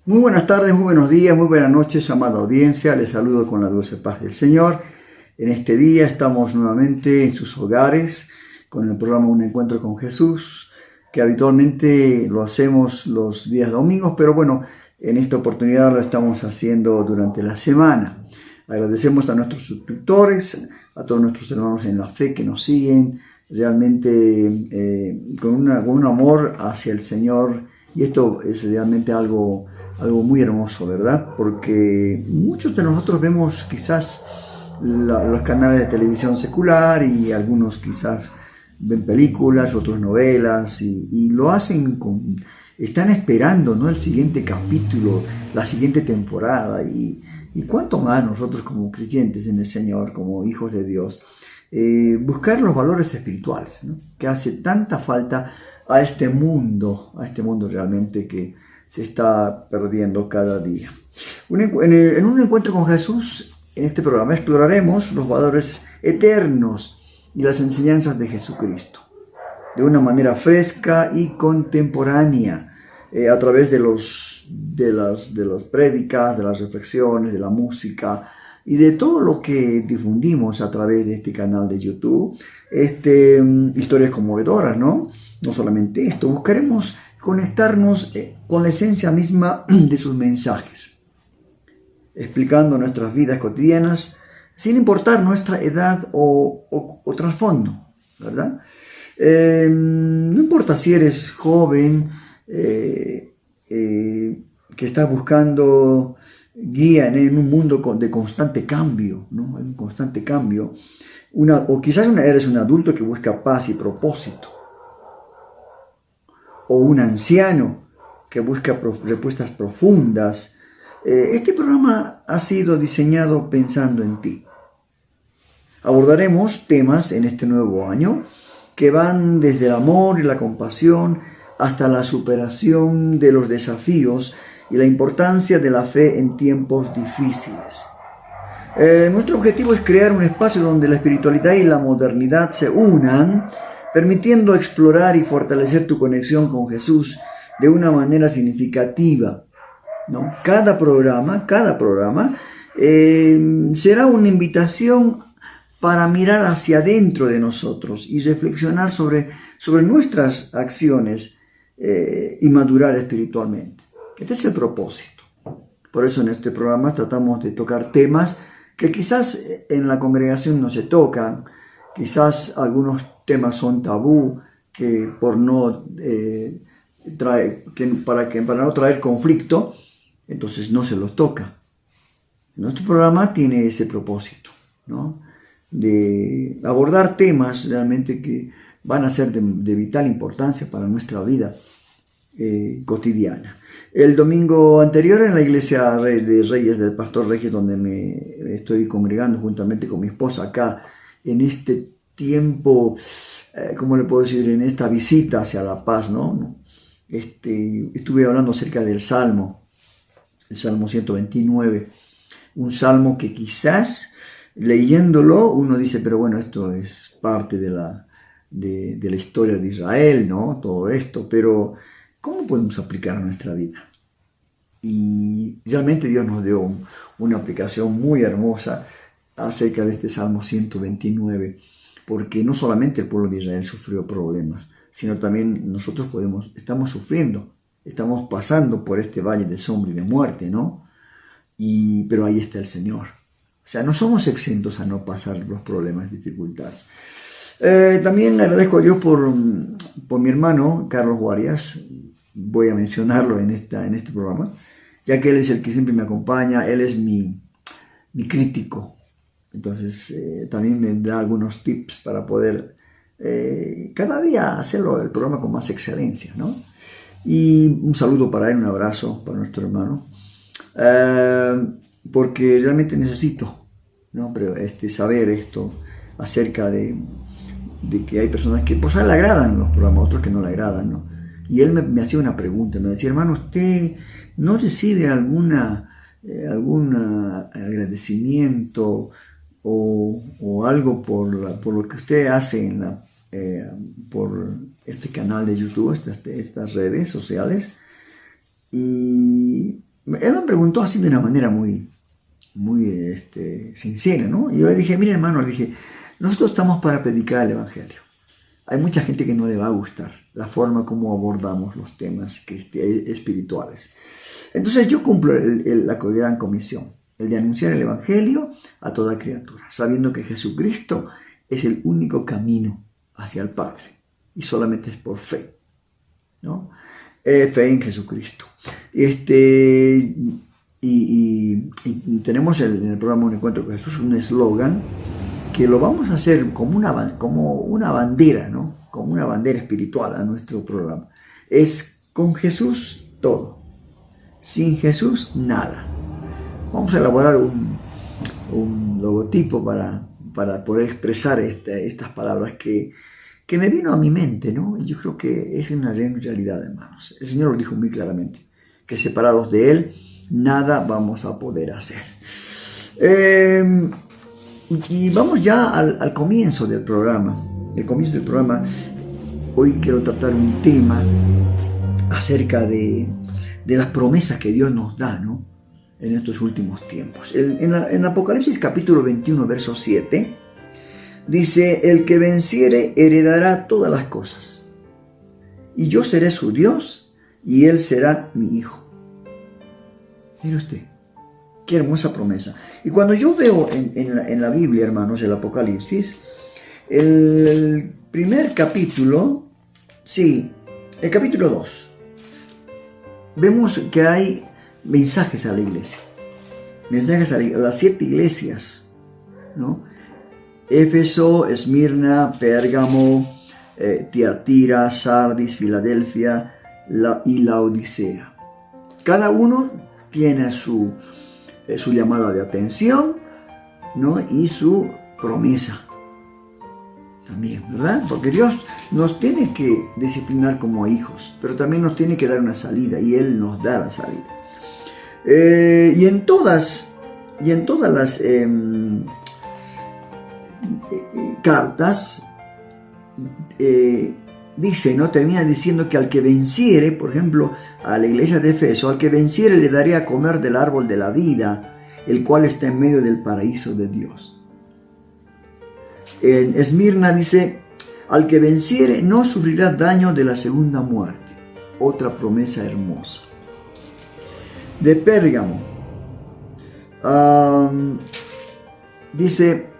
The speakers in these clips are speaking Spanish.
Muy buenas tardes, muy buenos días, muy buenas noches, amada audiencia. Les saludo con la dulce paz del Señor. En este día estamos nuevamente en sus hogares con el programa Un Encuentro con Jesús, que habitualmente lo hacemos los días domingos, pero bueno, en esta oportunidad lo estamos haciendo durante la semana. Agradecemos a nuestros suscriptores, a todos nuestros hermanos en la fe que nos siguen, realmente con un amor hacia el Señor. Y esto es realmente algo muy hermoso, ¿verdad? Porque muchos de nosotros vemos quizás los canales de televisión secular y algunos quizás ven películas, otros novelas y lo hacen están esperando, ¿no?, el siguiente capítulo, la siguiente temporada y cuánto más nosotros como creyentes en el Señor, como hijos de Dios, buscar los valores espirituales, ¿no?, que hace tanta falta a este mundo realmente que se está perdiendo cada día. En un encuentro con Jesús, en este programa exploraremos los valores eternos y las enseñanzas de Jesucristo de una manera fresca y contemporánea, a través de las prédicas, de las reflexiones, de la música y de todo lo que difundimos a través de este canal de YouTube, historias conmovedoras, ¿no? No solamente esto, buscaremos conectarnos con la esencia misma de sus mensajes, explicando nuestras vidas cotidianas sin importar nuestra edad o trasfondo, ¿verdad? No importa si eres joven, que estás buscando guía en un mundo de constante cambio, ¿no? Un constante cambio. O quizás eres un adulto que busca paz y propósito. O un anciano que busca respuestas profundas. Este programa ha sido diseñado pensando en ti. Abordaremos temas en este nuevo año que van desde el amor y la compasión hasta la superación de los desafíos y la importancia de la fe en tiempos difíciles. Nuestro objetivo es crear un espacio donde la espiritualidad y la modernidad se unan, permitiendo explorar y fortalecer tu conexión con Jesús de una manera significativa, ¿no? Cada programa será una invitación para mirar hacia adentro de nosotros y reflexionar sobre nuestras acciones y madurar espiritualmente. Este es el propósito. Por eso en este programa tratamos de tocar temas que quizás en la congregación no se tocan, quizás algunos temas son tabú, que para no traer conflicto, entonces no se los toca. Nuestro programa tiene ese propósito, ¿no?, de abordar temas realmente que van a ser de vital importancia para nuestra vida cotidiana. El domingo anterior en la iglesia de Reyes del Pastor Regis, donde me estoy congregando juntamente con mi esposa acá en este tiempo, ¿cómo le puedo decir?, en esta visita hacia la paz, ¿no? Estuve hablando acerca del Salmo, el Salmo 129, un salmo que quizás leyéndolo uno dice, pero bueno, esto es parte de la historia de Israel, ¿no?, todo esto, pero ¿cómo podemos aplicar a nuestra vida? Y realmente Dios nos dio una aplicación muy hermosa acerca de este Salmo 129, porque no solamente el pueblo de Israel sufrió problemas, sino también nosotros estamos sufriendo, estamos pasando por este valle de sombra y de muerte, ¿no? Pero ahí está el Señor. O sea, no somos exentos a no pasar los problemas, dificultades. También agradezco a Dios por mi hermano Carlos Guarias. Voy a mencionarlo en este programa, ya que él es el que siempre me acompaña, él es mi crítico. Entonces también me da algunos tips para poder cada día hacerlo el programa con más excelencia, ¿no? Y un saludo para él, un abrazo para nuestro hermano, porque realmente necesito, ¿no?, pero saber esto acerca de que hay personas que pues a él le agradan los programas, otros que no le agradan, ¿no? Y él me hacía una pregunta, me decía, hermano, ¿usted no recibe algún agradecimiento o algo por lo que usted hace por este canal de YouTube, estas redes sociales? Y él me preguntó así de una manera muy sincera, ¿no? Y yo le dije, mire hermano, le dije, nosotros estamos para predicar el Evangelio. Hay mucha gente que no le va a gustar la forma como abordamos los temas espirituales. Entonces yo cumplo la gran comisión, el de anunciar el Evangelio a toda criatura, sabiendo que Jesucristo es el único camino hacia el Padre y solamente es por fe, ¿no? Fe en Jesucristo. Y tenemos en el programa Un Encuentro con Jesús un eslogan que lo vamos a hacer como una bandera, ¿no? Como una bandera espiritual a nuestro programa. Es con Jesús todo, sin Jesús nada. Vamos a elaborar un logotipo para poder expresar estas palabras que me vino a mi mente, ¿no? Y yo creo que es una realidad, hermanos. El Señor lo dijo muy claramente, que separados de Él, nada vamos a poder hacer. Y vamos ya al comienzo del programa. El comienzo del programa, hoy quiero tratar un tema acerca de las promesas que Dios nos da, ¿no? En estos últimos tiempos. En Apocalipsis capítulo 21, verso 7, dice, el que venciere heredará todas las cosas, y yo seré su Dios, y él será mi hijo. Mire usted, qué hermosa promesa. Y cuando yo veo en la Biblia, hermanos, el Apocalipsis, el primer capítulo, sí, el capítulo 2, vemos que hay mensajes a la iglesia, mensajes a las 7 iglesias, ¿no? Éfeso, Esmirna, Pérgamo, Tiatira, Sardis, Filadelfia y Laodicea. Cada uno tiene su llamada de atención, ¿no? Y su promesa también, ¿verdad? Porque Dios nos tiene que disciplinar como hijos, pero también nos tiene que dar una salida, y Él nos da la salida. Y en todas las cartas dice, ¿no? Termina diciendo que al que venciere, por ejemplo, a la iglesia de Efeso, al que venciere le daré a comer del árbol de la vida, el cual está en medio del paraíso de Dios. En Esmirna dice, al que venciere no sufrirá daño de la segunda muerte. Otra promesa hermosa. De Pérgamo, dice,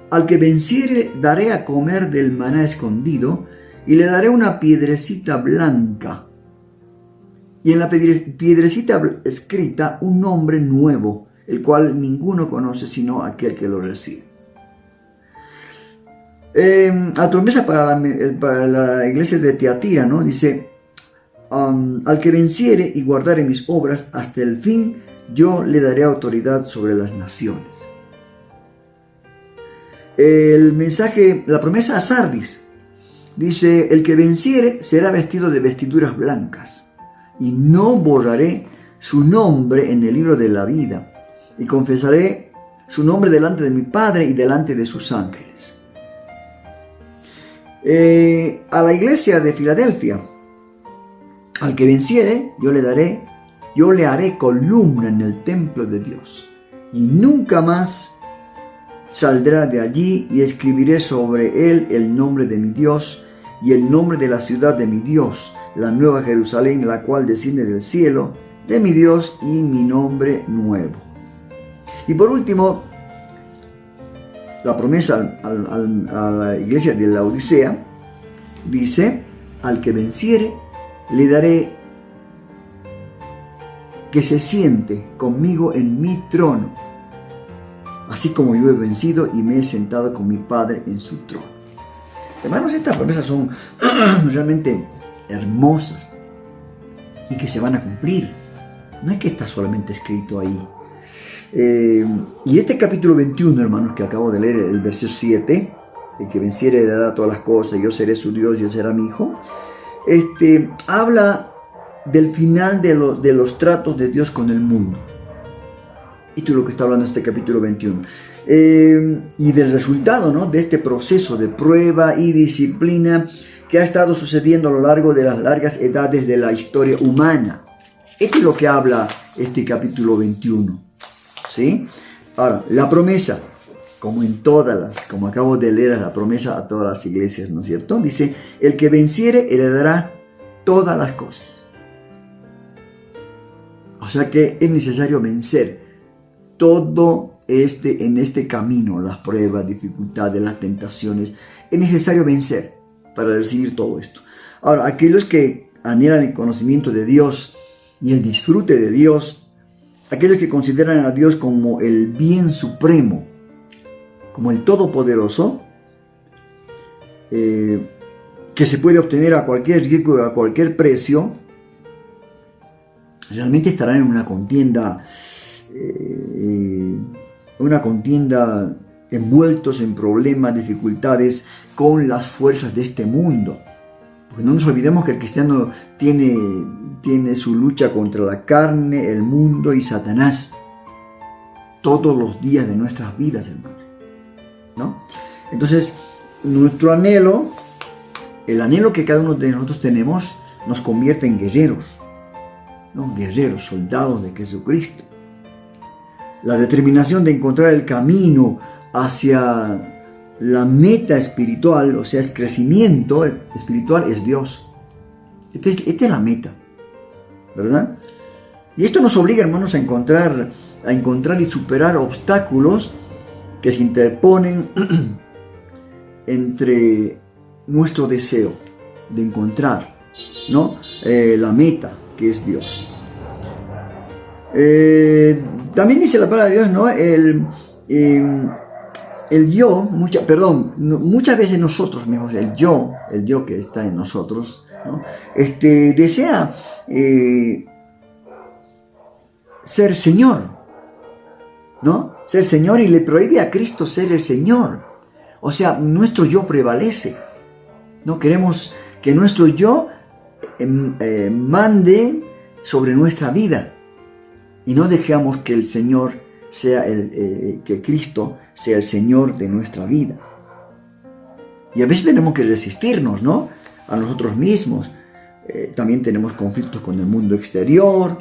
al que venciere daré a comer del maná escondido, y le daré una piedrecita blanca, y en la piedrecita escrita un nombre nuevo, el cual ninguno conoce sino aquel que lo recibe. La promesa para la iglesia de Tiatira, ¿no? Dice, al que venciere y guardare mis obras hasta el fin, yo le daré autoridad sobre las naciones. El mensaje, la promesa a Sardis, dice, el que venciere será vestido de vestiduras blancas, y no borraré su nombre en el libro de la vida, y confesaré su nombre delante de mi Padre y delante de sus ángeles. A la iglesia de Filadelfia, al que venciere, yo le haré columna en el templo de Dios, y nunca más saldrá de allí, y escribiré sobre él el nombre de mi Dios y el nombre de la ciudad de mi Dios, la nueva Jerusalén, la cual desciende del cielo de mi Dios, y mi nombre nuevo. Y por último, la promesa a la iglesia de Laodicea dice, al que venciere le daré que se siente conmigo en mi trono, así como yo he vencido y me he sentado con mi Padre en su trono. Hermanos, estas promesas son realmente hermosas y que se van a cumplir. No es que está solamente escrito ahí. Y este capítulo 21, hermanos, que acabo de leer, el verso 7, el que venciere heredará todas las cosas, yo seré su Dios y él será mi hijo, habla del final de los tratos de Dios con el mundo. Esto es lo que está hablando este capítulo 21. Y del resultado, ¿no?, de este proceso de prueba y disciplina que ha estado sucediendo a lo largo de las largas edades de la historia humana. Esto es lo que habla este capítulo 21. ¿Sí? Ahora, la promesa, como acabo de leer la promesa a todas las iglesias, ¿no es cierto? Dice, el que venciere heredará todas las cosas. O sea que es necesario vencer todo en este camino, las pruebas, dificultades, las tentaciones. Es necesario vencer para recibir todo esto. Ahora, aquellos que anhelan el conocimiento de Dios y el disfrute de Dios, aquellos que consideran a Dios como el bien supremo, como el Todopoderoso, que se puede obtener a cualquier riesgo, a cualquier precio, realmente estarán en una contienda envueltos en problemas, dificultades con las fuerzas de este mundo. Porque no nos olvidemos que el cristiano tiene su lucha contra la carne, el mundo y Satanás todos los días de nuestras vidas, hermano, ¿no? Entonces, nuestro anhelo, el anhelo que cada uno de nosotros tenemos, nos convierte en guerreros, ¿no? Guerreros, soldados de Jesucristo. La determinación de encontrar el camino hacia la meta espiritual, o sea, el crecimiento espiritual, es Dios. Esta es la meta, ¿verdad? Y esto nos obliga, hermanos, a encontrar y superar obstáculos que se interponen entre nuestro deseo de encontrar, ¿no? La meta, que es Dios. También dice la palabra de Dios, ¿no? Muchas veces nosotros mismos, el yo que está en nosotros, ¿no? Desea ser Señor, ¿no? Ser Señor, y le prohíbe a Cristo ser el Señor. O sea, nuestro yo prevalece. No queremos que nuestro yo mande sobre nuestra vida, y no dejamos que el Señor que Cristo sea el Señor de nuestra vida. Y a veces tenemos que resistirnos, ¿no? A nosotros mismos. También tenemos conflictos con el mundo exterior,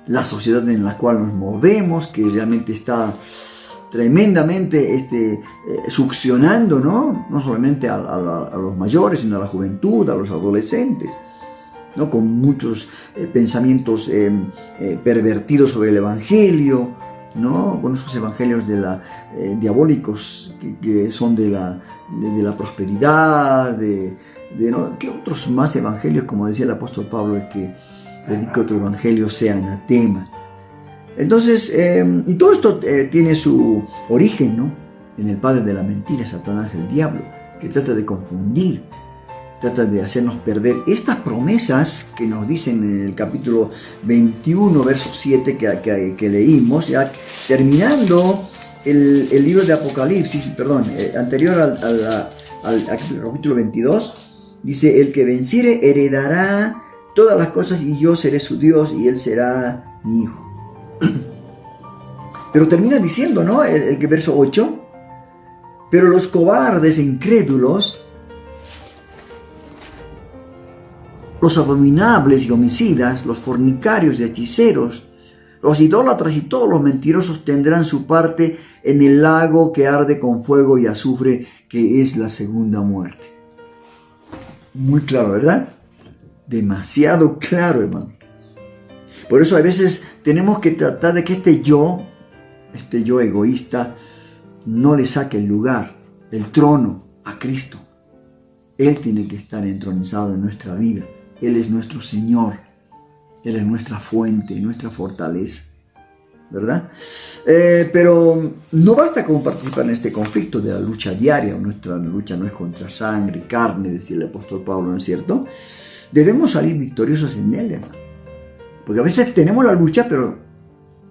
la sociedad en la cual nos movemos, que realmente está tremendamente succionando, ¿no? No solamente a los mayores, sino a la juventud, a los adolescentes, ¿no? Con muchos pensamientos pervertidos sobre el Evangelio, ¿no? Con esos evangelios diabólicos que son de la prosperidad, ¿no? ¿Qué otros más evangelios? Como decía el apóstol Pablo, el que predica otro evangelio sea anatema. Entonces, y todo esto tiene su origen, ¿no? En el padre de la mentira, Satanás, el diablo, que trata de confundir, trata de hacernos perder estas promesas que nos dicen en el capítulo 21, verso 7 que leímos, ya terminando el libro de Apocalipsis, anterior al capítulo 22, dice, el que venciere heredará todas las cosas y yo seré su Dios y él será mi hijo. Pero termina diciendo, ¿no? El verso 8, pero los cobardes e incrédulos, los abominables y homicidas, los fornicarios y hechiceros, los idólatras y todos los mentirosos tendrán su parte en el lago que arde con fuego y azufre, que es la segunda muerte. Muy claro, ¿verdad? Demasiado claro, hermano. Por eso a veces tenemos que tratar de que este yo egoísta, no le saque el lugar, el trono a Cristo. Él tiene que estar entronizado en nuestra vida. Él es nuestro Señor. Él es nuestra fuente, nuestra fortaleza, ¿verdad? Pero no basta con participar en este conflicto de la lucha diaria. Nuestra lucha no es contra sangre y carne, decía el apóstol Pablo, ¿no es cierto? Debemos salir victoriosos en él, hermano. Porque a veces tenemos la lucha, pero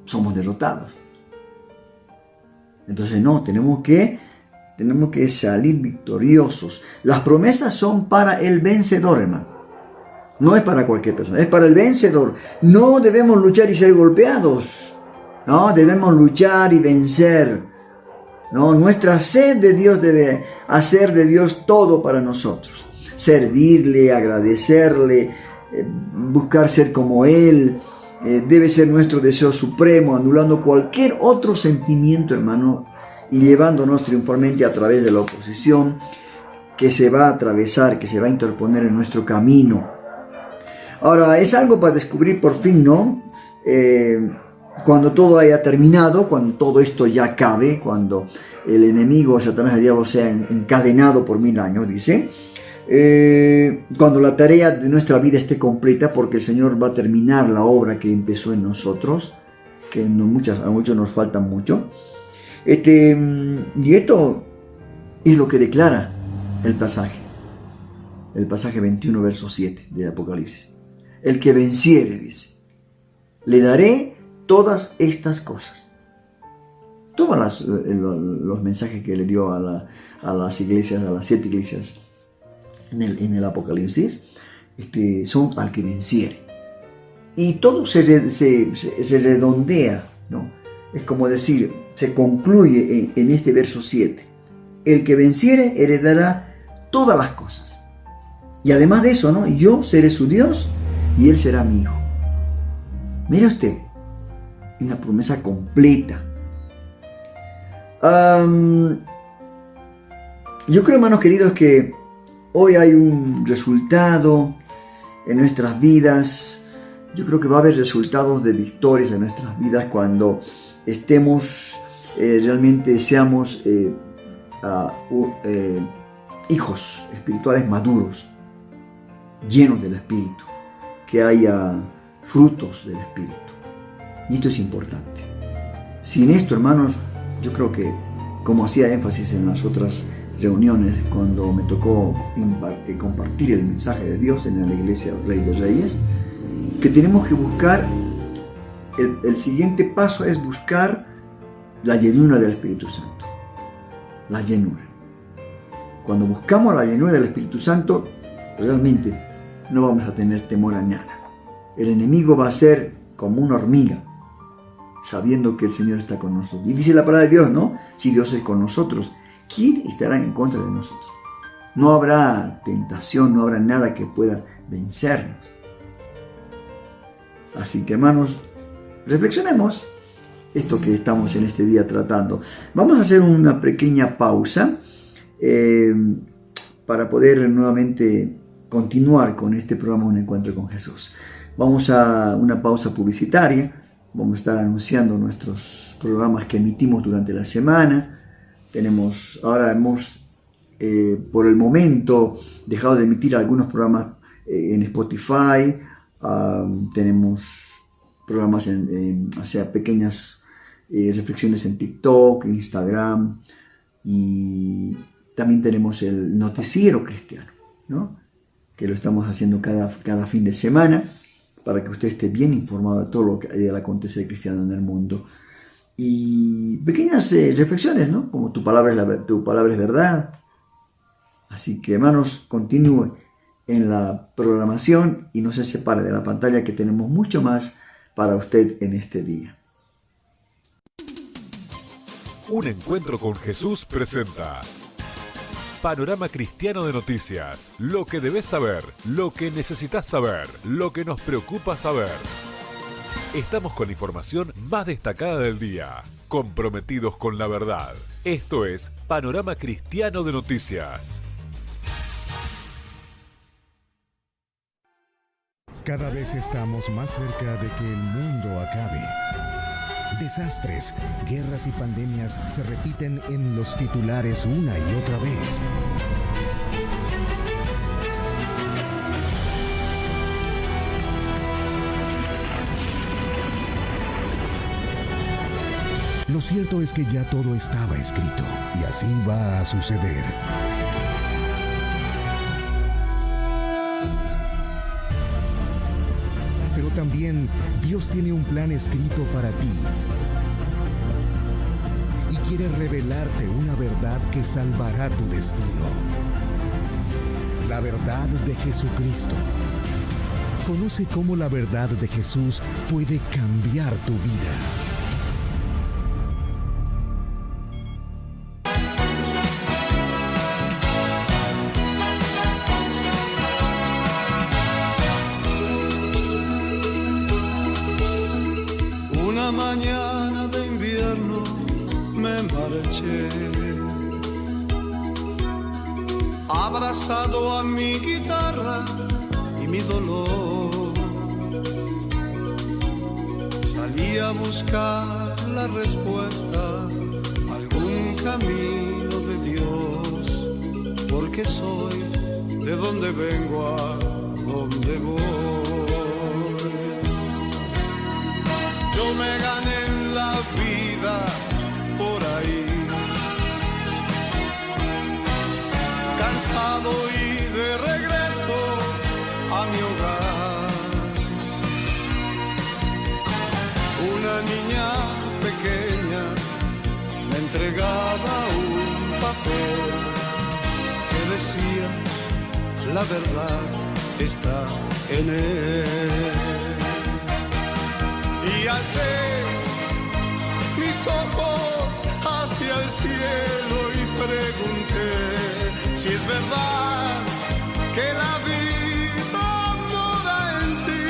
somos derrotados. Entonces no, tenemos que salir victoriosos. Las promesas son para el vencedor, hermano. No es para cualquier persona, es para el vencedor. No debemos luchar y ser golpeados. No, debemos luchar y vencer. No, nuestra sed de Dios debe hacer de Dios todo para nosotros. Servirle, agradecerle, buscar ser como Él, debe ser nuestro deseo supremo, anulando cualquier otro sentimiento, hermano, y llevándonos triunfalmente a través de la oposición que se va a atravesar, que se va a interponer en nuestro camino. Ahora, es algo para descubrir por fin, ¿no? Cuando todo haya terminado, cuando todo esto ya acabe, cuando el enemigo, Satanás, el diablo, sea encadenado por 1000 años, dice, cuando la tarea de nuestra vida esté completa, porque el Señor va a terminar la obra que empezó en nosotros, que a muchos nos falta mucho. Y esto es lo que declara el pasaje 21, verso 7 de Apocalipsis. El que venciere, dice, le daré todas estas cosas. Todos los mensajes que le dio a las iglesias, a las 7 iglesias en el Apocalipsis, son al que venciere. Y todo se redondea, ¿no? Es como decir, se concluye en este verso 7. El que venciere heredará todas las cosas. Y además de eso, ¿no? Yo seré su Dios y él será mi hijo. Mire usted, una promesa completa. Yo creo, hermanos queridos, que hoy hay un resultado en nuestras vidas. Yo creo que va a haber resultados de victorias en nuestras vidas cuando estemos, realmente seamos hijos espirituales maduros, llenos del Espíritu, que haya frutos del Espíritu. Y esto es importante. Sin esto, hermanos, yo creo que, como hacía énfasis en las otras reuniones, cuando me tocó compartir el mensaje de Dios en la iglesia Rey de Reyes, que tenemos que buscar, el siguiente paso es buscar la llenura del Espíritu Santo. La llenura. Cuando buscamos la llenura del Espíritu Santo, realmente no vamos a tener temor a nada. El enemigo va a ser como una hormiga, sabiendo que el Señor está con nosotros. Y dice la palabra de Dios, ¿no? Si Dios es con nosotros, ¿quién estará en contra de nosotros? No habrá tentación, no habrá nada que pueda vencernos. Así que, hermanos, reflexionemos esto que estamos en este día tratando. Vamos a hacer una pequeña pausa para poder nuevamente continuar con este programa Un Encuentro con Jesús. Vamos a una pausa publicitaria. Vamos a estar anunciando nuestros programas que emitimos durante la semana. Ahora hemos, por el momento, dejado de emitir algunos programas en Spotify. Tenemos programas o sea, pequeñas reflexiones en TikTok, Instagram, y también tenemos el noticiero cristiano, ¿no? Que lo estamos haciendo cada fin de semana para que usted esté bien informado de todo lo que hay al acontecer cristiano en el mundo. Y pequeñas reflexiones, ¿no? Como tu palabra es verdad. Así que, hermanos, continúe en la programación y no se separe de la pantalla, que tenemos mucho más para usted en este día. Un Encuentro con Jesús presenta Panorama Cristiano de Noticias. Lo que debes saber, lo que necesitas saber, lo que nos preocupa saber. Estamos con la información más destacada del día, comprometidos con la verdad. Esto es Panorama Cristiano de Noticias. Cada vez estamos más cerca de que el mundo acabe. Desastres, guerras y pandemias se repiten en los titulares una y otra vez. Lo cierto es que ya todo estaba escrito y así va a suceder. Pero también Dios tiene un plan escrito para ti y quiere revelarte una verdad que salvará tu destino. La verdad de Jesucristo. Conoce cómo la verdad de Jesús puede cambiar tu vida. marché, abrazado a mi guitarra y mi dolor. Salí a buscar la respuesta, algún camino de Dios, porque soy de donde vengo a donde voy. Yo me gané en la vida por ahí, cansado y de regreso a mi hogar. Una niña pequeña me entregaba un papel que decía: la verdad está en él. Y alcé mis ojos hacia el cielo y pregunté si es verdad que la vida mora en ti.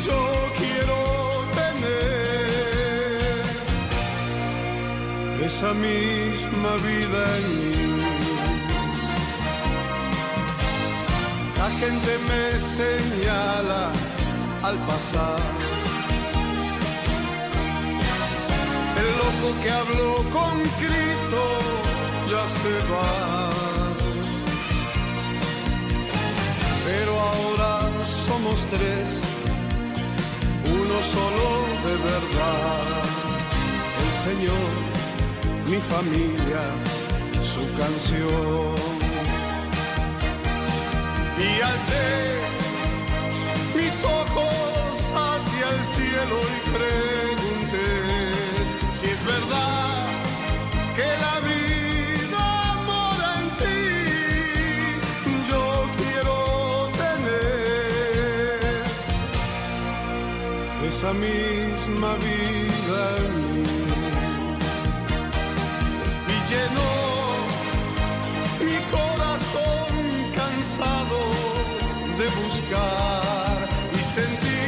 Yo quiero tener esa misma vida en mí. La gente me señala al pasar, el loco que habló con Cristo ya se va. Pero ahora somos tres, uno solo de verdad. El Señor, mi familia, su canción. Y alcé mis ojos hacia el cielo y pregunté si es verdad que la vida mora en ti. Yo quiero tener esa misma vida en mí. Y llenó mi corazón cansado de buscar y sentí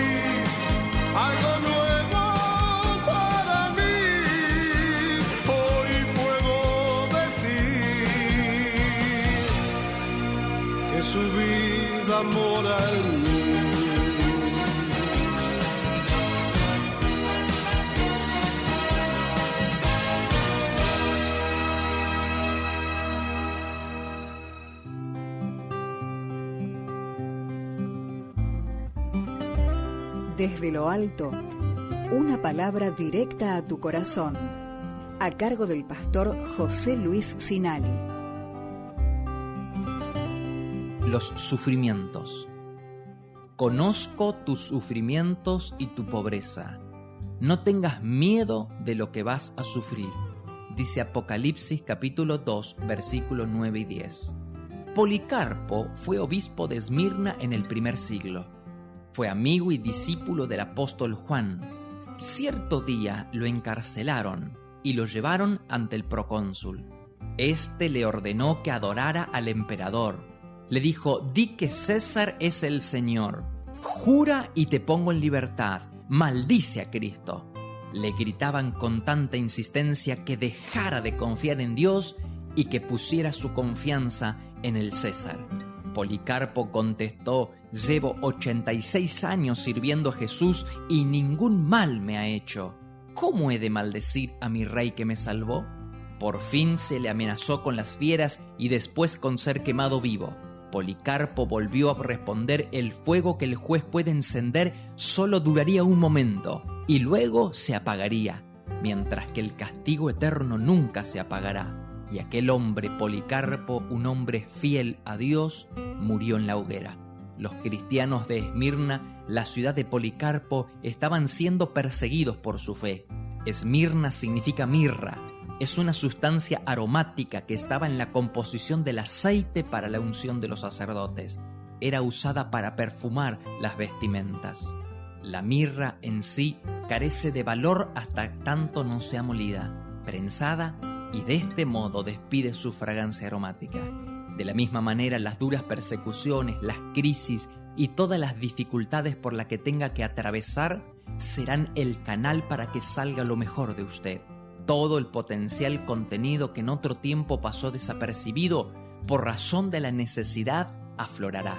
algo nuevo para mí. Hoy puedo decir que su vida mora en mí. Desde lo alto, una palabra directa a tu corazón, a cargo del pastor José Luis Sinali. Los sufrimientos. Conozco tus sufrimientos y tu pobreza. No tengas miedo de lo que vas a sufrir, dice Apocalipsis capítulo 2, versículos 9 y 10. Policarpo fue obispo de Esmirna en el primer siglo. Fue amigo y discípulo del apóstol Juan. Cierto día lo encarcelaron y lo llevaron ante el procónsul. Este le ordenó que adorara al emperador. Le dijo: di que César es el Señor. Jura y te pongo en libertad. Maldice a Cristo. Le gritaban con tanta insistencia que dejara de confiar en Dios y que pusiera su confianza en el César. Policarpo contestó: llevo 86 años sirviendo a Jesús y ningún mal me ha hecho. ¿Cómo he de maldecir a mi rey que me salvó? Por fin se le amenazó con las fieras y después con ser quemado vivo. Policarpo volvió a responder: el fuego que el juez puede encender solo duraría un momento y luego se apagaría, mientras que el castigo eterno nunca se apagará. Y aquel hombre, Policarpo, un hombre fiel a Dios, murió en la hoguera. Los cristianos de Esmirna, la ciudad de Policarpo, estaban siendo perseguidos por su fe. Esmirna significa mirra. Es una sustancia aromática que estaba en la composición del aceite para la unción de los sacerdotes. Era usada para perfumar las vestimentas. La mirra en sí carece de valor hasta tanto no sea molida, prensada, y de este modo despide su fragancia aromática. De la misma manera, las duras persecuciones, las crisis y todas las dificultades por las que tenga que atravesar serán el canal para que salga lo mejor de usted. Todo el potencial contenido que en otro tiempo pasó desapercibido por razón de la necesidad aflorará.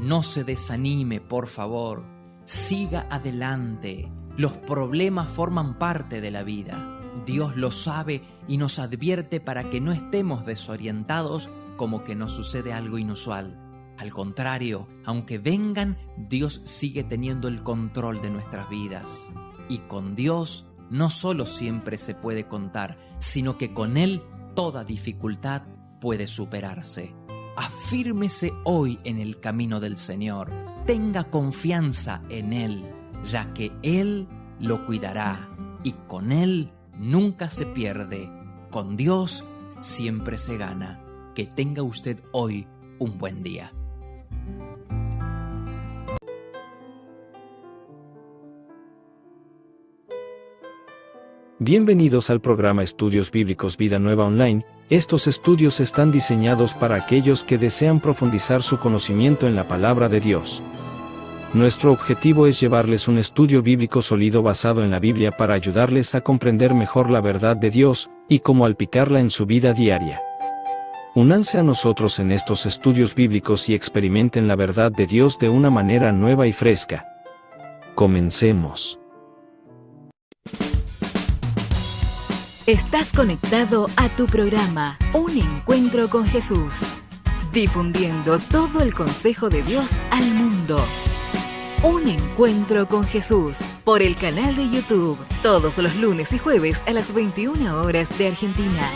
No se desanime, por favor. Siga adelante. Los problemas forman parte de la vida. Dios lo sabe y nos advierte para que no estemos desorientados como que nos sucede algo inusual. Al contrario, aunque vengan, Dios sigue teniendo el control de nuestras vidas. Y con Dios no solo siempre se puede contar, sino que con Él toda dificultad puede superarse. Afírmese hoy en el camino del Señor. Tenga confianza en Él, ya que Él lo cuidará y con Él nunca se pierde. Con Dios siempre se gana. Que tenga usted hoy un buen día. Bienvenidos al programa Estudios Bíblicos Vida Nueva Online. Estos estudios están diseñados para aquellos que desean profundizar su conocimiento en la palabra de Dios. Nuestro objetivo es llevarles un estudio bíblico sólido basado en la Biblia para ayudarles a comprender mejor la verdad de Dios y cómo aplicarla en su vida diaria. Únanse a nosotros en estos estudios bíblicos y experimenten la verdad de Dios de una manera nueva y fresca. Comencemos. Estás conectado a tu programa Un Encuentro con Jesús, difundiendo todo el consejo de Dios al mundo. Un Encuentro con Jesús, por el canal de YouTube, todos los lunes y jueves a las 21 horas de Argentina.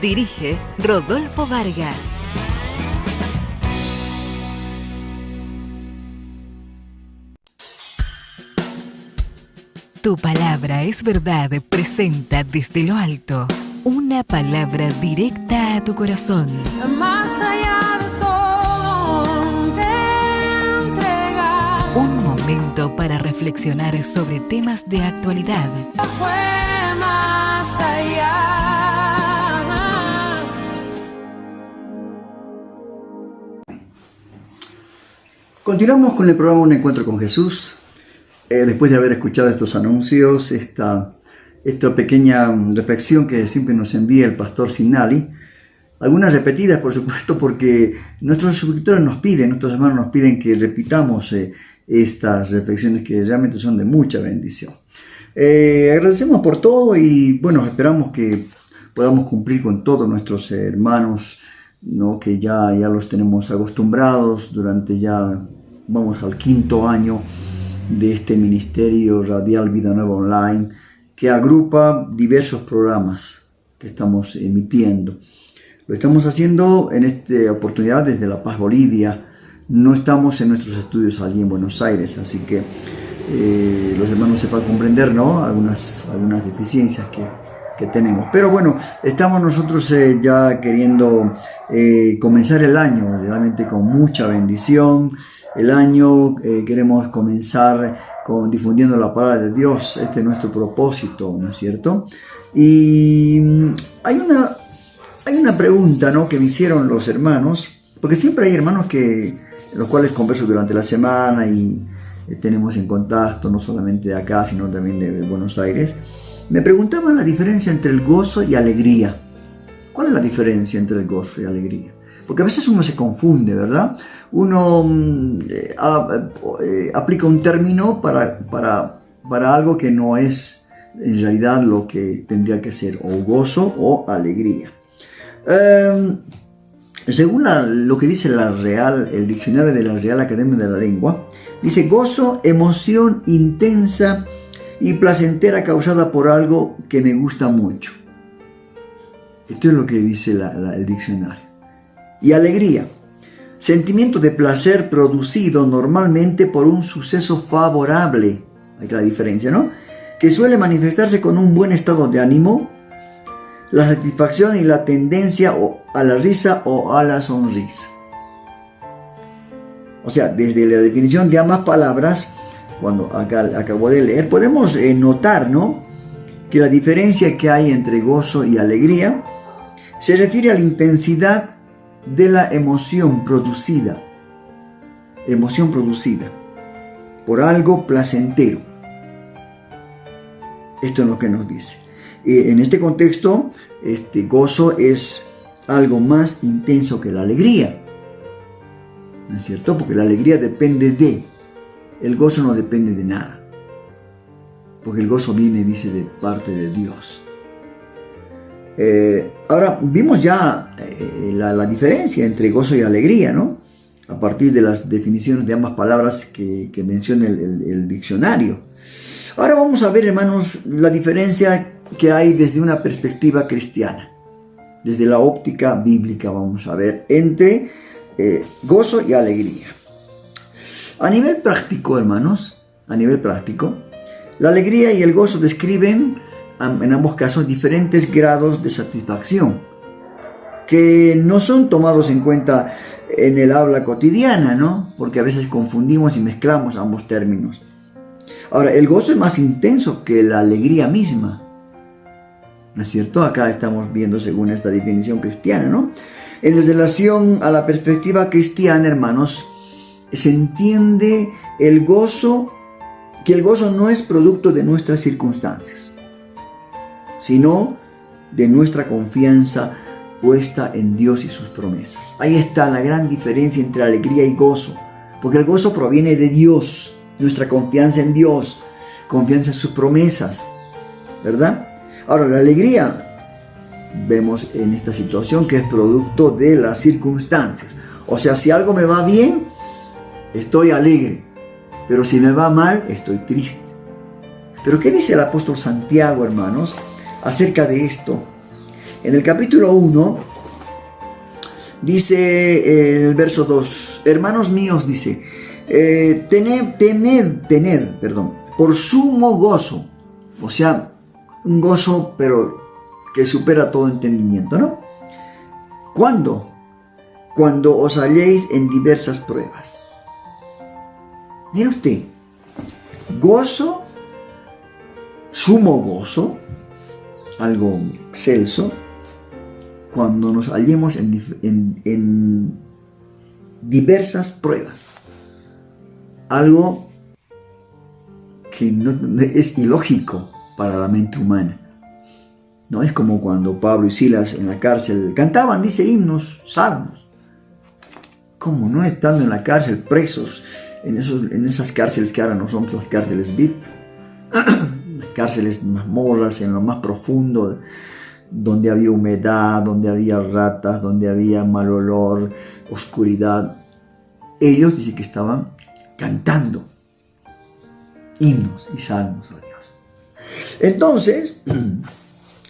Dirige Rodolfo Vargas. Tu palabra es verdad presenta desde lo alto una palabra directa a tu corazón. Más allá de todo te entregas. Un momento para reflexionar sobre temas de actualidad. Fue más allá. Continuamos con el programa Un Encuentro con Jesús. Después de haber escuchado estos anuncios, esta pequeña reflexión que siempre nos envía el pastor Sinali, algunas repetidas por supuesto porque nuestros suscriptores nuestros hermanos nos piden que repitamos estas reflexiones que realmente son de mucha bendición. Agradecemos por todo y bueno, esperamos que podamos cumplir con todos nuestros hermanos, ¿no? Que ya los tenemos acostumbrados durante ya, vamos al 5º año de este ministerio radial Vida Nueva Online, que agrupa diversos programas que estamos emitiendo. Lo estamos haciendo en esta oportunidad desde La Paz, Bolivia. No estamos en nuestros estudios allí en Buenos Aires, así que los hermanos sepan comprender, ¿no? algunas deficiencias que tenemos. Pero bueno, estamos nosotros ya queriendo comenzar el año realmente con mucha bendición. El año queremos comenzar difundiendo la palabra de Dios. Este es nuestro propósito, ¿no es cierto? Y hay una pregunta, ¿no?, que me hicieron los hermanos, porque siempre hay hermanos los cuales converso durante la semana y tenemos en contacto no solamente de acá, sino también de Buenos Aires. Me preguntaban la diferencia entre el gozo y alegría. ¿Cuál es la diferencia entre el gozo y alegría? Porque a veces uno se confunde, ¿verdad? Uno aplica un término para algo que no es en realidad lo que tendría que ser o gozo o alegría. Según lo que dice el diccionario de la Real Academia de la Lengua, dice gozo, emoción intensa y placentera causada por algo que me gusta mucho. Esto es lo que dice el diccionario. Y alegría, sentimiento de placer producido normalmente por un suceso favorable. Hay la diferencia, ¿no? Que suele manifestarse con un buen estado de ánimo, la satisfacción y la tendencia a la risa o a la sonrisa. O sea, desde la definición de ambas palabras, cuando acabo de leer, podemos notar, ¿no?, que la diferencia que hay entre gozo y alegría se refiere a la intensidad de la emoción producida por algo placentero. Esto es lo que nos dice. En este contexto, gozo es algo más intenso que la alegría. ¿No es cierto? Porque la alegría depende de, el gozo no depende de nada. Porque el gozo viene, dice, de parte de Dios. Ahora, vimos ya la diferencia entre gozo y alegría, ¿no? A partir de las definiciones de ambas palabras que menciona el diccionario. Ahora vamos a ver, hermanos, la diferencia que hay desde una perspectiva cristiana. Desde la óptica bíblica vamos a ver entre gozo y alegría. A nivel práctico, hermanos, a nivel práctico, la alegría y el gozo describen en ambos casos diferentes grados de satisfacción que no son tomados en cuenta en el habla cotidiana, ¿no? Porque a veces confundimos y mezclamos ambos términos. Ahora, el gozo es más intenso que la alegría misma, ¿no es cierto? Acá estamos viendo según esta definición cristiana, ¿no? En relación a la perspectiva cristiana, hermanos, se entiende que el gozo no es producto de nuestras circunstancias, sino de nuestra confianza puesta en Dios y sus promesas. Ahí está la gran diferencia entre alegría y gozo, porque el gozo proviene de Dios, nuestra confianza en Dios, confianza en sus promesas, ¿verdad? Ahora, la alegría, vemos en esta situación que es producto de las circunstancias. O sea, si algo me va bien, estoy alegre, pero si me va mal, estoy triste. Pero ¿qué dice el apóstol Santiago, hermanos, acerca de esto? En el capítulo 1, dice en el verso 2, hermanos míos, dice, tened, por sumo gozo, o sea, un gozo, pero que supera todo entendimiento, ¿no? ¿Cuándo? Cuando os halléis en diversas pruebas. Mire usted, gozo, sumo gozo, algo excelso, cuando nos hallemos en diversas pruebas. Algo que no, es ilógico para la mente humana. No es como cuando Pablo y Silas en la cárcel cantaban, dice, himnos, salmos. ¿Cómo no estando en la cárcel, presos, en esas cárceles que ahora no son las cárceles VIP? Las cárceles mazmorras en lo más profundo, donde había humedad, donde había ratas, donde había mal olor, oscuridad. Ellos dicen que estaban cantando himnos y salmos a Dios. Entonces,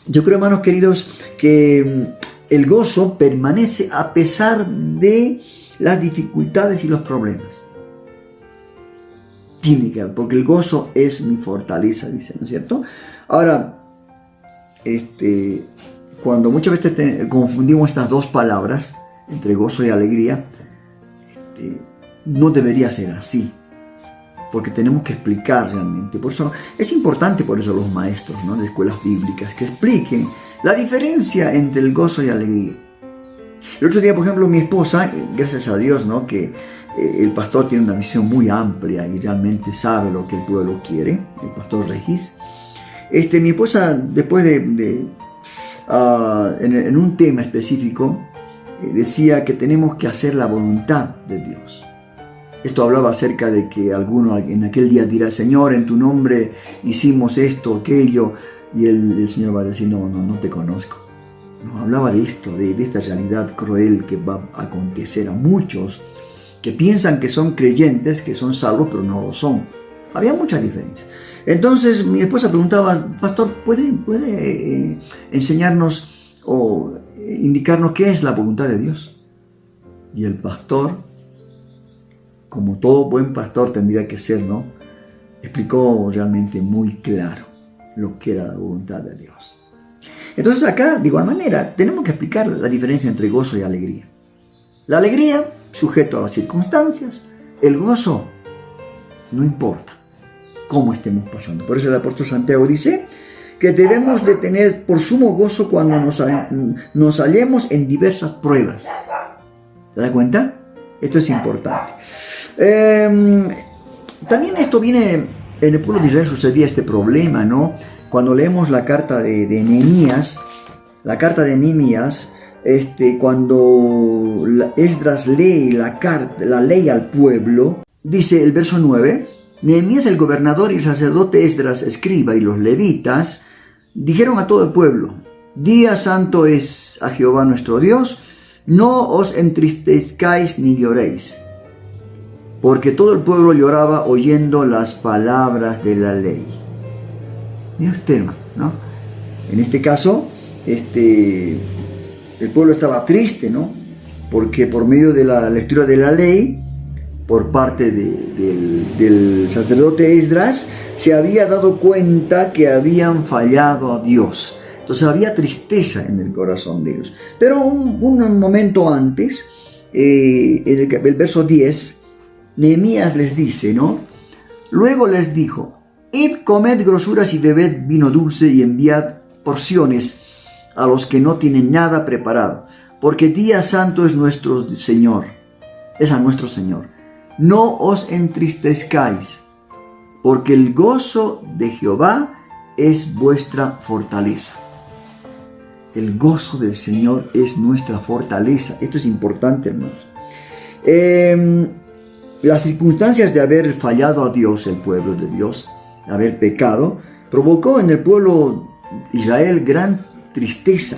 yo creo, hermanos queridos, que el gozo permanece a pesar de las dificultades y los problemas. Tiene que haber, porque el gozo es mi fortaleza, dice, ¿no es cierto? Ahora, cuando muchas veces confundimos estas dos palabras, entre gozo y alegría, no debería ser así, porque tenemos que explicar realmente. Por eso es importante, por eso los maestros, ¿no?, de escuelas bíblicas, que expliquen la diferencia entre el gozo y alegría. El otro día, por ejemplo, mi esposa, gracias a Dios, ¿no?, que el pastor tiene una visión muy amplia y realmente sabe lo que el pueblo quiere, el pastor Regis. Mi esposa, después en un tema específico, decía que tenemos que hacer la voluntad de Dios. Esto hablaba acerca de que alguno en aquel día dirá, Señor, en tu nombre hicimos esto, aquello, y el Señor va a decir, no te conozco. No, hablaba de esto, de esta realidad cruel que va a acontecer a muchos que piensan que son creyentes, que son salvos, pero no lo son. Había mucha diferencia. Entonces mi esposa preguntaba, pastor, ¿puede enseñarnos o indicarnos qué es la voluntad de Dios? Y el pastor, como todo buen pastor tendría que ser, ¿no?, explicó realmente muy claro lo que era la voluntad de Dios. Entonces acá, de igual manera, tenemos que explicar la diferencia entre gozo y alegría. La alegría, sujeto a las circunstancias; el gozo, no importa cómo estemos pasando. Por eso el apóstol Santiago dice que debemos de tener por sumo gozo cuando nos hallemos en diversas pruebas. ¿Se da cuenta? Esto es importante. También esto viene, en el pueblo de Israel sucedía este problema, ¿no?, cuando leemos la carta de Nehemías, cuando Esdras lee la ley al pueblo, dice el verso 9, Nehemías el gobernador y el sacerdote Esdras escriba y los levitas dijeron a todo el pueblo: Día santo es a Jehová nuestro Dios, no os entristezcáis ni lloréis. Porque todo el pueblo lloraba oyendo las palabras de la ley. Mira usted, ¿no? En este caso, el pueblo estaba triste, ¿no? Porque por medio de la lectura de la ley, por parte del sacerdote Esdras, se había dado cuenta que habían fallado a Dios. Entonces había tristeza en el corazón de ellos. Pero un momento antes, el verso 10, Nehemías les dice, ¿no? Luego les dijo: Id, comed grosuras y bebed vino dulce y enviad porciones a los que no tienen nada preparado, porque día santo es nuestro Señor, es a nuestro Señor. No os entristezcáis, porque el gozo de Jehová es vuestra fortaleza. El gozo del Señor es nuestra fortaleza. Esto es importante, hermanos. Las circunstancias de haber fallado a Dios, el pueblo de Dios, haber pecado, provocó en el pueblo de Israel gran tristeza.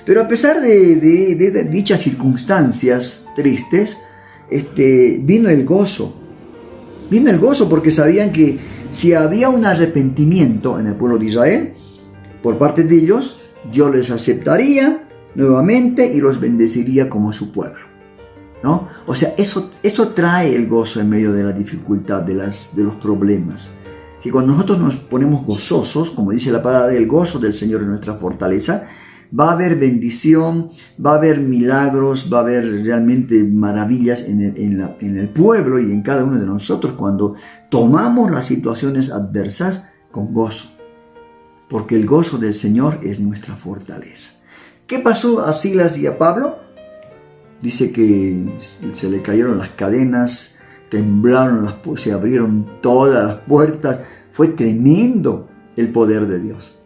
Pero a pesar de dichas circunstancias tristes, vino el gozo. Vino el gozo porque sabían que si había un arrepentimiento en el pueblo de Israel, por parte de ellos, Dios les aceptaría nuevamente y los bendeciría como su pueblo, ¿no? O sea, eso trae el gozo en medio de la dificultad, de los problemas. Que cuando nosotros nos ponemos gozosos, como dice la palabra, el gozo del Señor es nuestra fortaleza, va a haber bendición, va a haber milagros, va a haber realmente maravillas en el pueblo y en cada uno de nosotros cuando tomamos las situaciones adversas con gozo. Porque el gozo del Señor es nuestra fortaleza. ¿Qué pasó a Silas y a Pablo? Dice que se le cayeron las cadenas, temblaron, se abrieron todas las puertas. Fue tremendo el poder de Dios.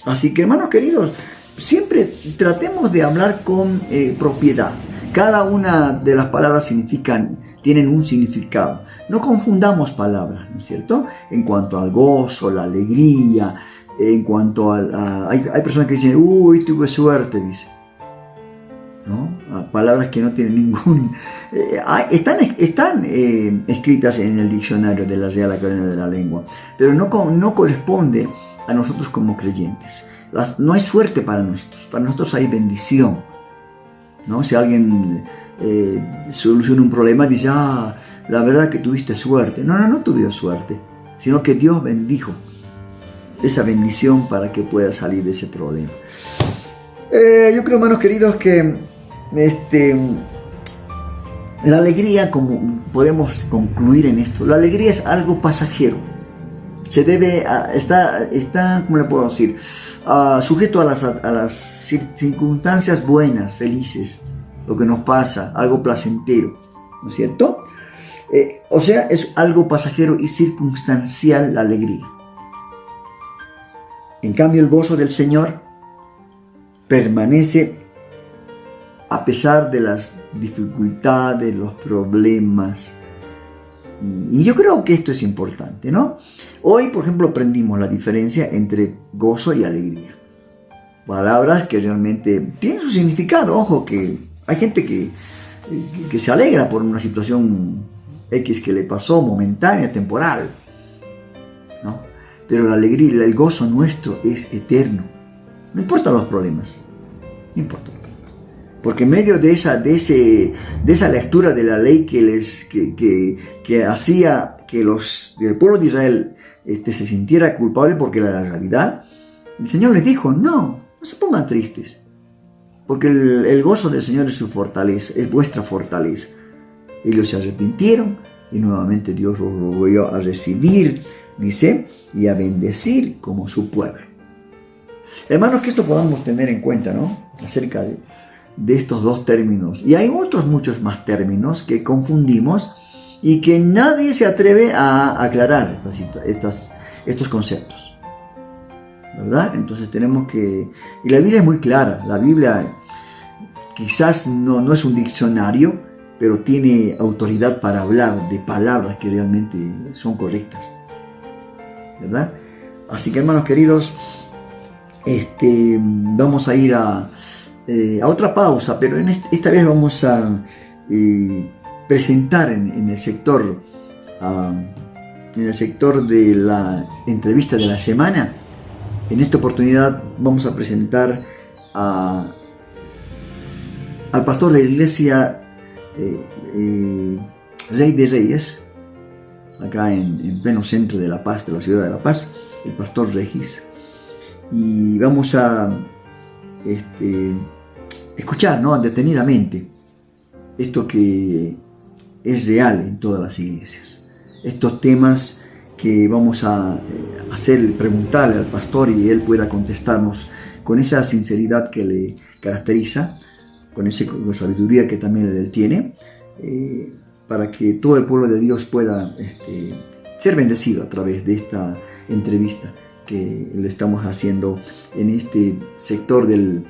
Así que, hermanos queridos, siempre tratemos de hablar con propiedad. Cada una de las palabras tienen un significado. No confundamos palabras, ¿no es cierto? En cuanto al gozo, la alegría, en cuanto hay personas que dicen, uy, tuve suerte, dice. ¿No? Palabras que no tienen ningún... están escritas en el diccionario de la Real Academia de la Lengua, pero no corresponde a nosotros como creyentes. No hay suerte para nosotros hay bendición, ¿no? Si alguien soluciona un problema, dice, la verdad que tuviste suerte. No tuve suerte, sino que Dios bendijo esa bendición para que pueda salir de ese problema. Yo creo, hermanos queridos, que la alegría, como podemos concluir en esto, la alegría es algo pasajero. Se debe está ¿cómo le puedo decir? Sujeto a las circunstancias buenas, felices, lo que nos pasa, algo placentero, ¿no es cierto? O sea, es algo pasajero y circunstancial la alegría. En cambio, el gozo del Señor permanece a pesar de las dificultades, los problemas. Y yo creo que esto es importante, ¿no? Hoy, por ejemplo, aprendimos la diferencia entre gozo y alegría. Palabras que realmente tienen su significado. Ojo, que hay gente que se alegra por una situación X que le pasó, momentánea, temporal, ¿no? Pero la alegría, el gozo nuestro es eterno. No importan los problemas, no importa. Porque en medio de esa lectura de la ley que hacía que el pueblo de Israel se sintiera culpable porque era la realidad, el Señor les dijo, no se pongan tristes, porque el gozo del Señor es su fortaleza, es vuestra fortaleza. Ellos se arrepintieron y nuevamente Dios los volvió a recibir, dice, y a bendecir como su pueblo. Hermanos, que esto podamos tener en cuenta, ¿no? Acerca de estos dos términos. Y hay muchos más términos que confundimos y que nadie se atreve a aclarar estos conceptos, ¿verdad? Entonces tenemos que... Y la Biblia es muy clara. La Biblia quizás no es un diccionario, pero tiene autoridad para hablar de palabras que realmente son correctas, ¿verdad? Así que, hermanos queridos, vamos a ir a otra pausa, pero esta vez vamos a presentar en el sector de la entrevista de la semana. En esta oportunidad vamos a presentar al pastor de la iglesia Rey de Reyes, acá en pleno centro de La Paz, de la ciudad de La Paz, el pastor Regis. Y vamos a escuchar, ¿no?, detenidamente esto que es real en todas las iglesias, estos temas que vamos a preguntarle al pastor y él pueda contestarnos con esa sinceridad que le caracteriza, con esa sabiduría que también él tiene, para que todo el pueblo de Dios pueda ser bendecido a través de esta entrevista que le estamos haciendo en este sector de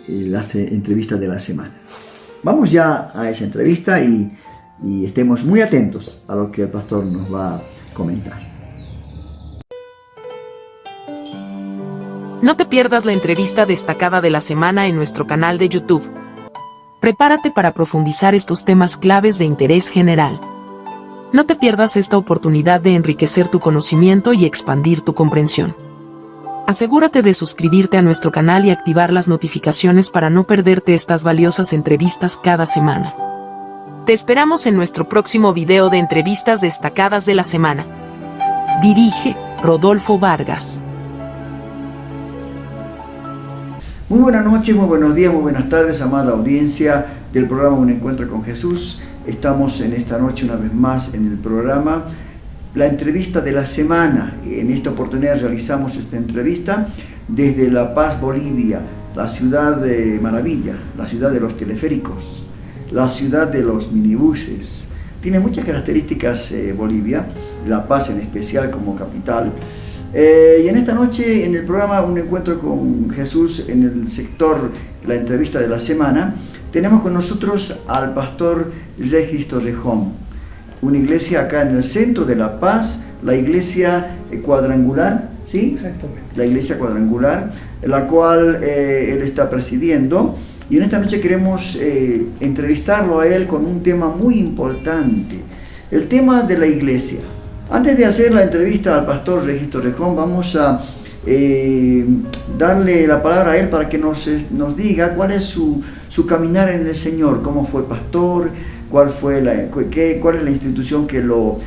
las entrevistas de la semana. Vamos ya a esa entrevista y estemos muy atentos a lo que el pastor nos va a comentar. No te pierdas la entrevista destacada de la semana en nuestro canal de YouTube. Prepárate para profundizar estos temas claves de interés general. No te pierdas esta oportunidad de enriquecer tu conocimiento y expandir tu comprensión. Asegúrate de suscribirte a nuestro canal y activar las notificaciones para no perderte estas valiosas entrevistas cada semana. Te esperamos en nuestro próximo video de entrevistas destacadas de la semana. Dirige Rodolfo Vargas. Muy buenas noches, muy buenos días, muy buenas tardes, amada audiencia del programa Un Encuentro con Jesús. Estamos en esta noche una vez más en el programa La Entrevista de la Semana. En esta oportunidad realizamos esta entrevista desde La Paz, Bolivia, la ciudad de maravilla, la ciudad de los teleféricos, la ciudad de los minibuses. Tiene muchas características Bolivia, La Paz en especial como capital. Y en esta noche en el programa Un Encuentro con Jesús, en el sector La Entrevista de la Semana, tenemos con nosotros al pastor Regis Torrejón, una iglesia acá en el centro de La Paz, la iglesia cuadrangular, ¿sí? Exactamente. La iglesia cuadrangular, la cual él está presidiendo. Y en esta noche queremos entrevistarlo a él con un tema muy importante, el tema de la iglesia. Antes de hacer la entrevista al pastor Regis Torrejón, vamos a darle la palabra a él para que nos diga cuál es su caminar en el Señor, cómo fue el pastor, cuál es la institución que lo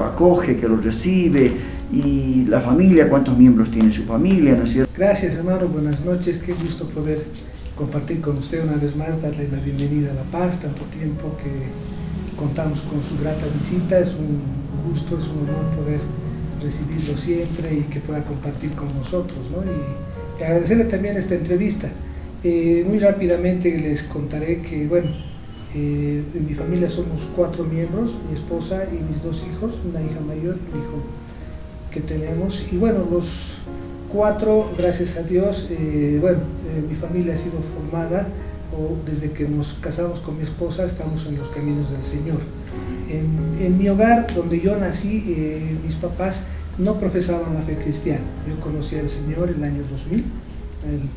acoge, que lo recibe, y la familia, cuántos miembros tiene su familia, ¿no es cierto? Gracias, hermano, buenas noches, qué gusto poder compartir con usted una vez más, darle la bienvenida a La Paz, tanto tiempo que contamos con su grata visita. Es un gusto, es un honor poder recibirlo siempre y que pueda compartir con nosotros, ¿no? Y agradecerle también esta entrevista. Muy rápidamente les contaré que, bueno, en mi familia somos 4 miembros, mi esposa y mis 2 hijos, una hija mayor y un hijo que tenemos. Y bueno, los 4, gracias a Dios, mi familia ha sido formada, desde que nos casamos con mi esposa, estamos en los caminos del Señor. En mi hogar, donde yo nací, mis papás no profesaban la fe cristiana. Yo conocí al Señor en el año 2000,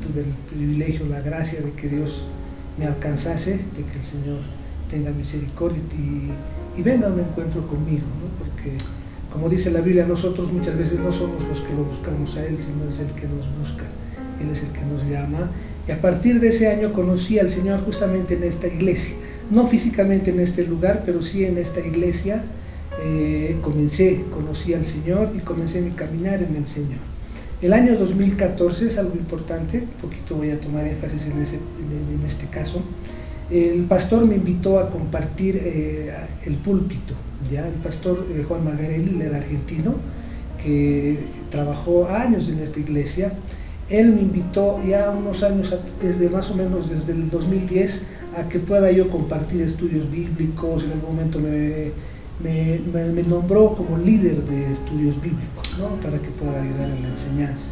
tuve el privilegio, la gracia de que Dios me alcanzase, de que el Señor tenga misericordia y venga a un encuentro conmigo, ¿no? Porque, como dice la Biblia, nosotros muchas veces no somos los que lo buscamos a Él, sino es el que nos busca. Él es el que nos llama. Y a partir de ese año conocí al Señor justamente en esta iglesia, no físicamente en este lugar, pero sí en esta iglesia. Conocí al Señor y comencé mi caminar en el Señor. El año 2014 es algo importante, un poquito voy a tomar énfasis en este caso. El pastor me invitó a compartir el púlpito, ¿ya? El pastor Juan Magarelli, el argentino, que trabajó años en esta iglesia. Él me invitó ya unos años, más o menos desde el 2010, a que pueda yo compartir estudios bíblicos. En algún momento me me nombró como líder de estudios bíblicos, ¿no? Para que pueda ayudar en la enseñanza.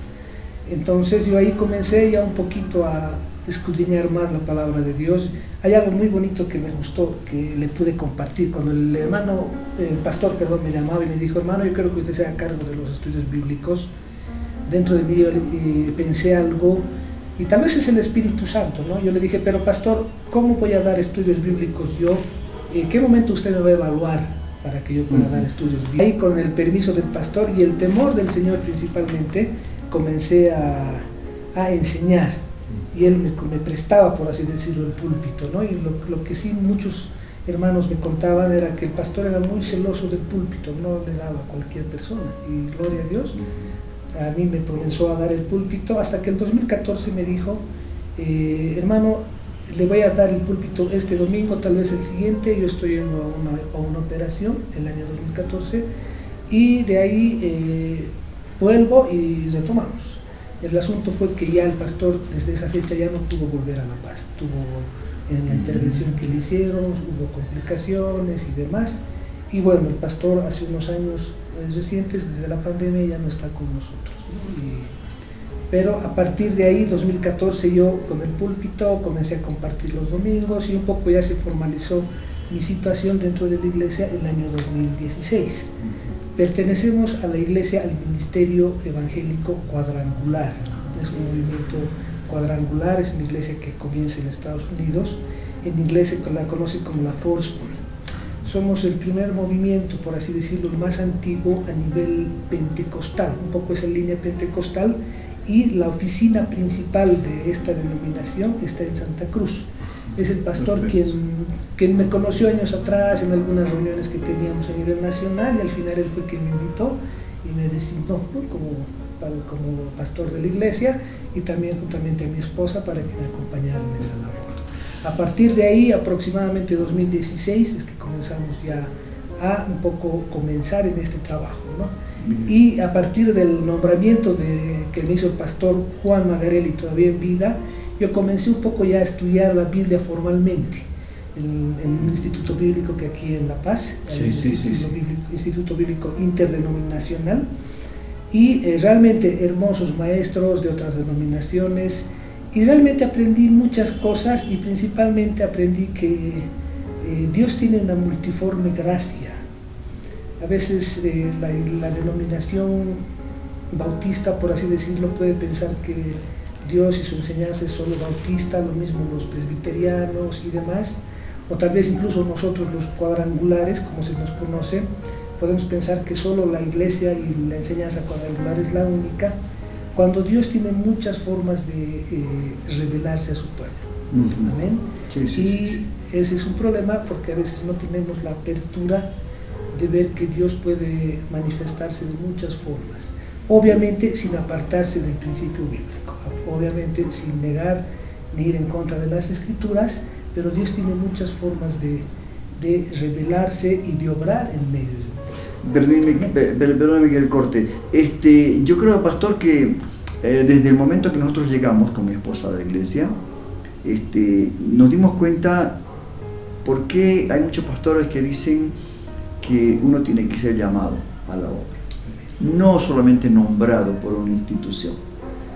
Entonces yo ahí comencé ya un poquito a escudriñar más la palabra de Dios. Hay algo muy bonito que me gustó, que le pude compartir. Cuando el pastor, me llamaba y me dijo: hermano, yo creo que usted sea a cargo de los estudios bíblicos. Dentro de mí yo pensé algo, y tal vez es el Espíritu Santo, ¿no? Yo le dije: pero pastor, ¿cómo voy a dar estudios bíblicos yo? ¿En qué momento usted me va a evaluar para que yo pueda dar estudios bíblicos? Ahí, con el permiso del pastor y el temor del Señor principalmente, comencé a enseñar, y él me prestaba, por así decirlo, el púlpito, ¿no? Y lo que sí muchos hermanos me contaban era que el pastor era muy celoso del púlpito, no le daba a cualquier persona, y gloria a Dios, a mí me comenzó a dar el púlpito, hasta que el 2014 me dijo: hermano, le voy a dar el púlpito este domingo, tal vez el siguiente. Yo estoy en una operación el año 2014, y de ahí vuelvo y retomamos. El asunto fue que ya el pastor desde esa fecha ya no pudo volver a La Paz. En la intervención que le hicieron hubo complicaciones y demás, y bueno, el pastor hace unos años recientes, desde la pandemia, ya no está con nosotros, ¿no? Pero a partir de ahí, 2014, yo con el púlpito comencé a compartir los domingos, y un poco ya se formalizó mi situación dentro de la iglesia el año 2016. Pertenecemos a la iglesia, al Ministerio Evangélico Cuadrangular. Es un movimiento cuadrangular, es una iglesia que comienza en Estados Unidos. En inglés se la conoce como la Foursquare. Somos el primer movimiento, por así decirlo, el más antiguo a nivel pentecostal, un poco esa línea pentecostal, y la oficina principal de esta denominación está en Santa Cruz. Es el pastor quien me conoció años atrás en algunas reuniones que teníamos a nivel nacional, y al final él fue quien me invitó y me designó, ¿no? como pastor de la iglesia, y también juntamente a mi esposa para que me acompañara en esa labor. A partir de ahí, aproximadamente 2016, es que comenzamos ya a un poco comenzar en este trabajo, ¿no? Y a partir del nombramiento que me hizo el pastor Juan Magarelli, todavía en vida, yo comencé un poco ya a estudiar la Biblia formalmente en un instituto bíblico que aquí en La Paz, Instituto Bíblico Interdenominacional, y realmente hermosos maestros de otras denominaciones, y realmente aprendí muchas cosas, y principalmente aprendí que Dios tiene una multiforme gracia. A veces la denominación bautista, por así decirlo, puede pensar que Dios y su enseñanza es solo bautista, lo mismo los presbiterianos y demás, o tal vez incluso nosotros los cuadrangulares, como se nos conoce, podemos pensar que solo la iglesia y la enseñanza cuadrangular es la única, cuando Dios tiene muchas formas de revelarse a su pueblo. Amén. Y ese es un problema, porque a veces no tenemos la apertura de ver que Dios puede manifestarse de muchas formas, obviamente sin apartarse del principio bíblico, obviamente sin negar ni ir en contra de las escrituras, pero Dios tiene muchas formas de revelarse y de obrar en medio de Perdóneme que el corte. Yo creo, pastor, que desde el momento que nosotros llegamos con mi esposa a la iglesia, nos dimos cuenta por qué hay muchos pastores que dicen que uno tiene que ser llamado a la obra, no solamente nombrado por una institución.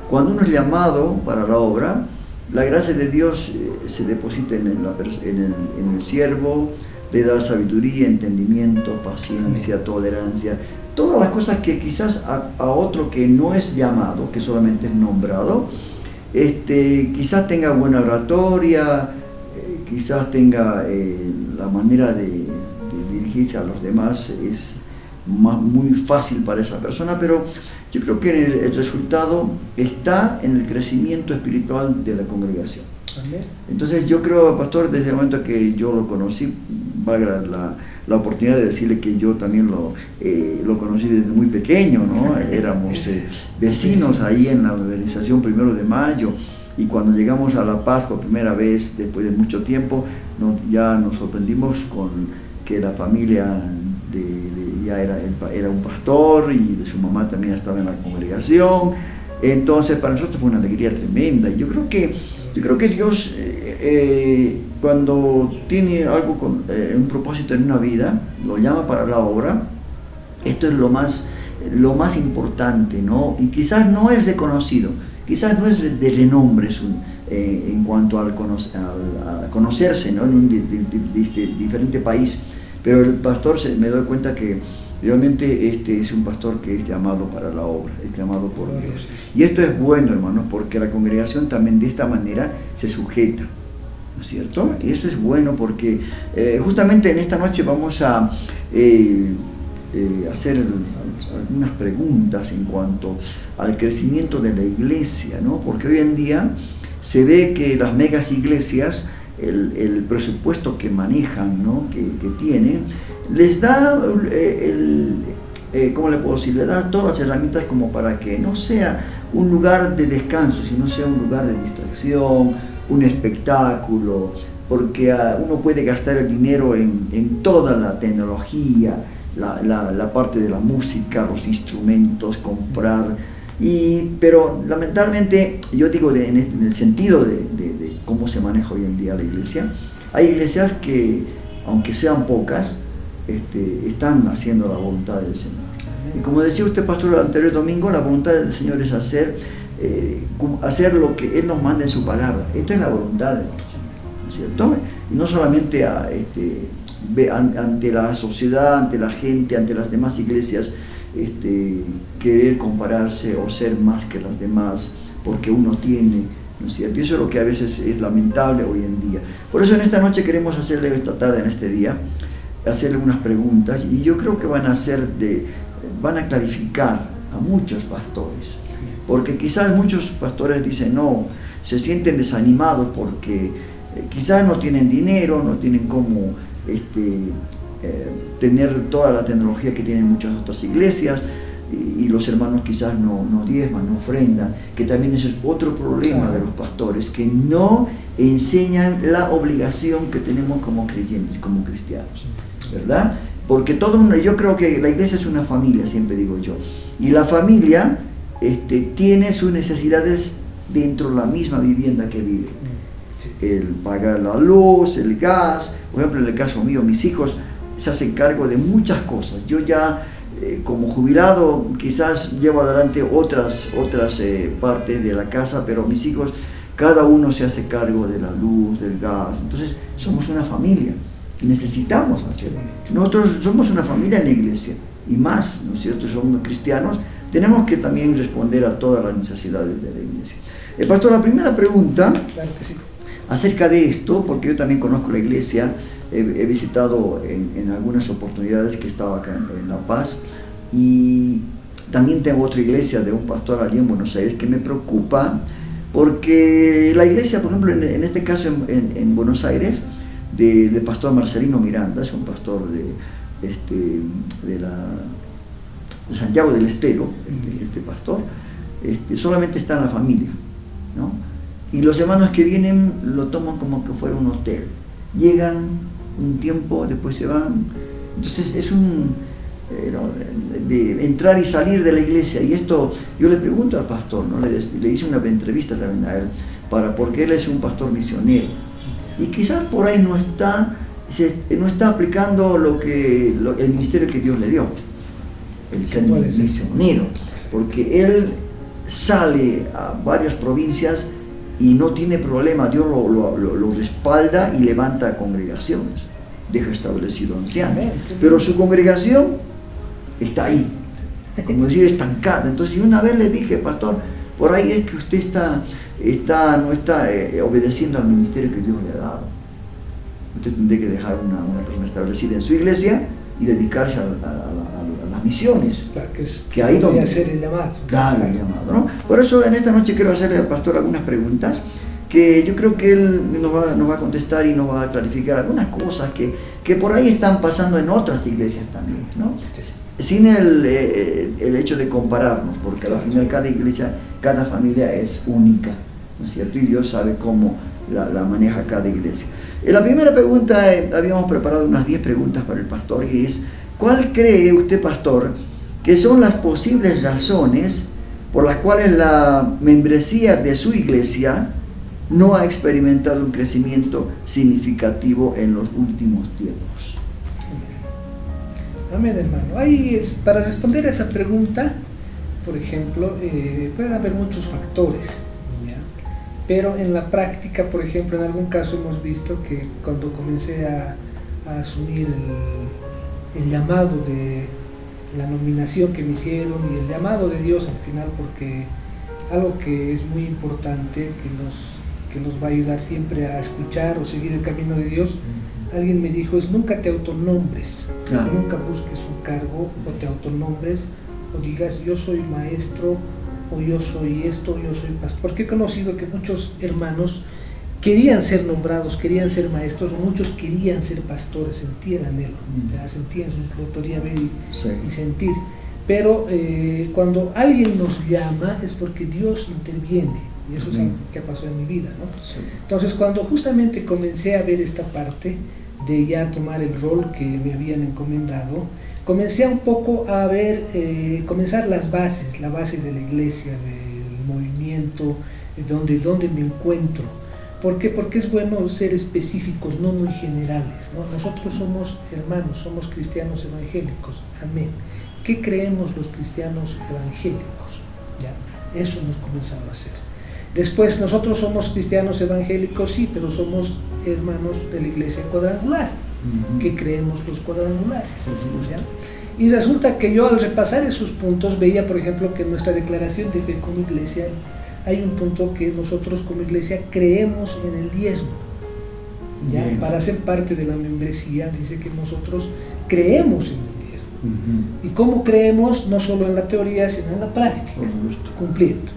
Cuando uno es llamado para la obra, la gracia de Dios se deposita en el siervo, le da sabiduría, entendimiento, paciencia, tolerancia, todas las cosas que quizás a otro que no es llamado, que solamente es nombrado, quizás tenga buena oratoria, quizás tenga la manera de dirigirse a los demás, es muy fácil para esa persona, pero yo creo que el resultado está en el crecimiento espiritual de la congregación. Entonces yo creo, pastor, desde el momento que yo lo conocí, valga la oportunidad de decirle que yo también lo conocí desde muy pequeño, ¿no? Éramos vecinos ahí en la organización 1 de Mayo, y cuando llegamos a La Paz por primera vez, después de mucho tiempo, ya nos sorprendimos con que la familia ya era un pastor, y de su mamá también estaba en la congregación. Entonces para nosotros fue una alegría tremenda, y yo creo que Dios, cuando tiene algo un propósito en una vida, lo llama para la obra. Esto es lo más importante, ¿no? Y quizás no es reconocido, quizás no es de renombre en cuanto a conocerse, ¿no? En un diferente país, pero el pastor me doy cuenta que realmente es un pastor que es llamado para la obra, es llamado por Dios. Y esto es bueno, hermanos, porque la congregación también de esta manera se sujeta, ¿no es cierto? Y eso es bueno porque justamente en esta noche vamos a hacer algunas preguntas en cuanto al crecimiento de la iglesia, ¿no? Porque hoy en día se ve que las megas iglesias, el presupuesto que manejan, ¿no? que tienen, les da, ¿cómo le puedo decir? Les da todas las herramientas como para que no sea un lugar de descanso, sino sea un lugar de distracción, un espectáculo, porque uno puede gastar el dinero en toda la tecnología, la parte de la música, los instrumentos, comprar, pero lamentablemente, yo digo en el sentido de cómo se maneja hoy en día la iglesia, hay iglesias que, aunque sean pocas, están haciendo la voluntad del Señor. Y como decía usted, pastor, el anterior domingo, la voluntad del Señor es hacer lo que Él nos manda en su palabra. Esto es la voluntad de Dios, ¿no es cierto? Y no solamente ante la sociedad, ante la gente, ante las demás iglesias, querer compararse o ser más que las demás porque uno tiene, ¿no es cierto? Y eso es lo que a veces es lamentable hoy en día. Por eso en esta noche queremos hacerle, esta tarde, en este día, hacerle unas preguntas, y yo creo que van a clarificar a muchos pastores, porque quizás muchos pastores dicen, no, se sienten desanimados porque quizás no tienen dinero, no tienen cómo tener toda la tecnología que tienen muchas otras iglesias, y los hermanos quizás no diezman, no ofrendan, que también ese es otro problema de los pastores, que no enseñan la obligación que tenemos como creyentes, como cristianos, ¿verdad? Porque yo creo que la iglesia es una familia, siempre digo yo, y la familia tiene sus necesidades dentro de la misma vivienda que vive. El pagar la luz, el gas, por ejemplo en el caso mío, mis hijos se hacen cargo de muchas cosas. Yo ya como jubilado quizás llevo adelante otras partes de la casa, pero mis hijos, cada uno se hace cargo de la luz, del gas. Entonces somos una familia, necesitamos hacerlo. Nosotros somos una familia en la iglesia, y más, ¿no es cierto? Somos cristianos, tenemos que también responder a todas las necesidades de la iglesia. Pastor, la primera pregunta, claro que sí, acerca de esto, porque yo también conozco la iglesia, he visitado en algunas oportunidades que estaba acá en La Paz, y también tengo otra iglesia de un pastor allí en Buenos Aires que me preocupa, porque la iglesia, por ejemplo, en este caso en Buenos Aires, del pastor Marcelino Miranda, es un pastor de Santiago del Estero, este pastor, solamente está en la familia, ¿no? Y los hermanos que vienen lo toman como que fuera un hotel. Llegan un tiempo, después se van. Entonces es de entrar y salir de la iglesia. Y esto, yo le pregunto al pastor, ¿no? Le hice una entrevista también a él, porque él es un pastor misionero. Y quizás por ahí no está aplicando el ministerio que Dios le dio, el ser misionero. Porque él sale a varias provincias y no tiene problema, Dios lo respalda y levanta congregaciones, deja establecido ancianos, pero su congregación está ahí, como decir, estancada. Entonces yo una vez le dije, pastor, por ahí es que usted no está obedeciendo al ministerio que Dios le ha dado. Usted tendría que dejar una persona establecida en su iglesia y dedicarse a las misiones, claro, que ahí donde hacer el llamado. Claro, el llamado, ¿no? Por eso en esta noche quiero hacerle al pastor algunas preguntas que yo creo que él nos va a contestar y nos va a clarificar algunas cosas que por ahí están pasando en otras iglesias también, ¿no? Sin el hecho de compararnos, porque al final cada iglesia, cada familia es única, ¿no es cierto? Y Dios sabe cómo la maneja cada iglesia. La primera pregunta, habíamos preparado unas 10 preguntas para el pastor, y es: ¿cuál cree usted, pastor, que son las posibles razones por las cuales la membresía de su iglesia no ha experimentado un crecimiento significativo en los últimos tiempos. Amén, hermano. Ahí es, para responder a esa pregunta, por ejemplo, pueden haber muchos factores, ¿ya? Pero en la práctica, por ejemplo, en algún caso hemos visto que cuando comencé a asumir el llamado de la nominación que me hicieron y el llamado de Dios al final, porque algo que es muy importante, que nos va a ayudar siempre a escuchar o seguir el camino de Dios, alguien me dijo, es nunca te autonombres, claro. Nunca busques un cargo o te autonombres o digas yo soy maestro o yo soy esto, yo soy pastor, porque he conocido que muchos hermanos querían ser nombrados, querían ser maestros, o muchos querían ser pastores, sentían anhelo, sentían su autoría ver y sentir, pero cuando alguien nos llama es porque Dios interviene, y eso es algo que pasó en mi vida, ¿no? Sí. Entonces cuando justamente comencé a ver esta parte de ya tomar el rol que me habían encomendado, comencé un poco a ver, comenzar las bases, la base de la iglesia, del movimiento, donde me encuentro. ¿Por qué? Porque es bueno ser específicos, no muy generales, ¿no? Nosotros somos hermanos, somos cristianos evangélicos, amén. ¿Qué creemos los cristianos evangélicos? ¿Ya? Eso hemos comenzado a hacer. Después, nosotros somos cristianos evangélicos, sí, pero somos hermanos de la iglesia cuadrangular. ¿Qué creemos los cuadrangulares? ¿Ya? Y resulta que yo al repasar esos puntos veía, por ejemplo, que en nuestra declaración de fe como iglesia hay un punto que nosotros como iglesia creemos en el diezmo. ¿Ya? Para ser parte de la membresía dice que nosotros creemos en el diezmo. ¿Y cómo creemos? No solo en la teoría, sino en la práctica, cumpliendo.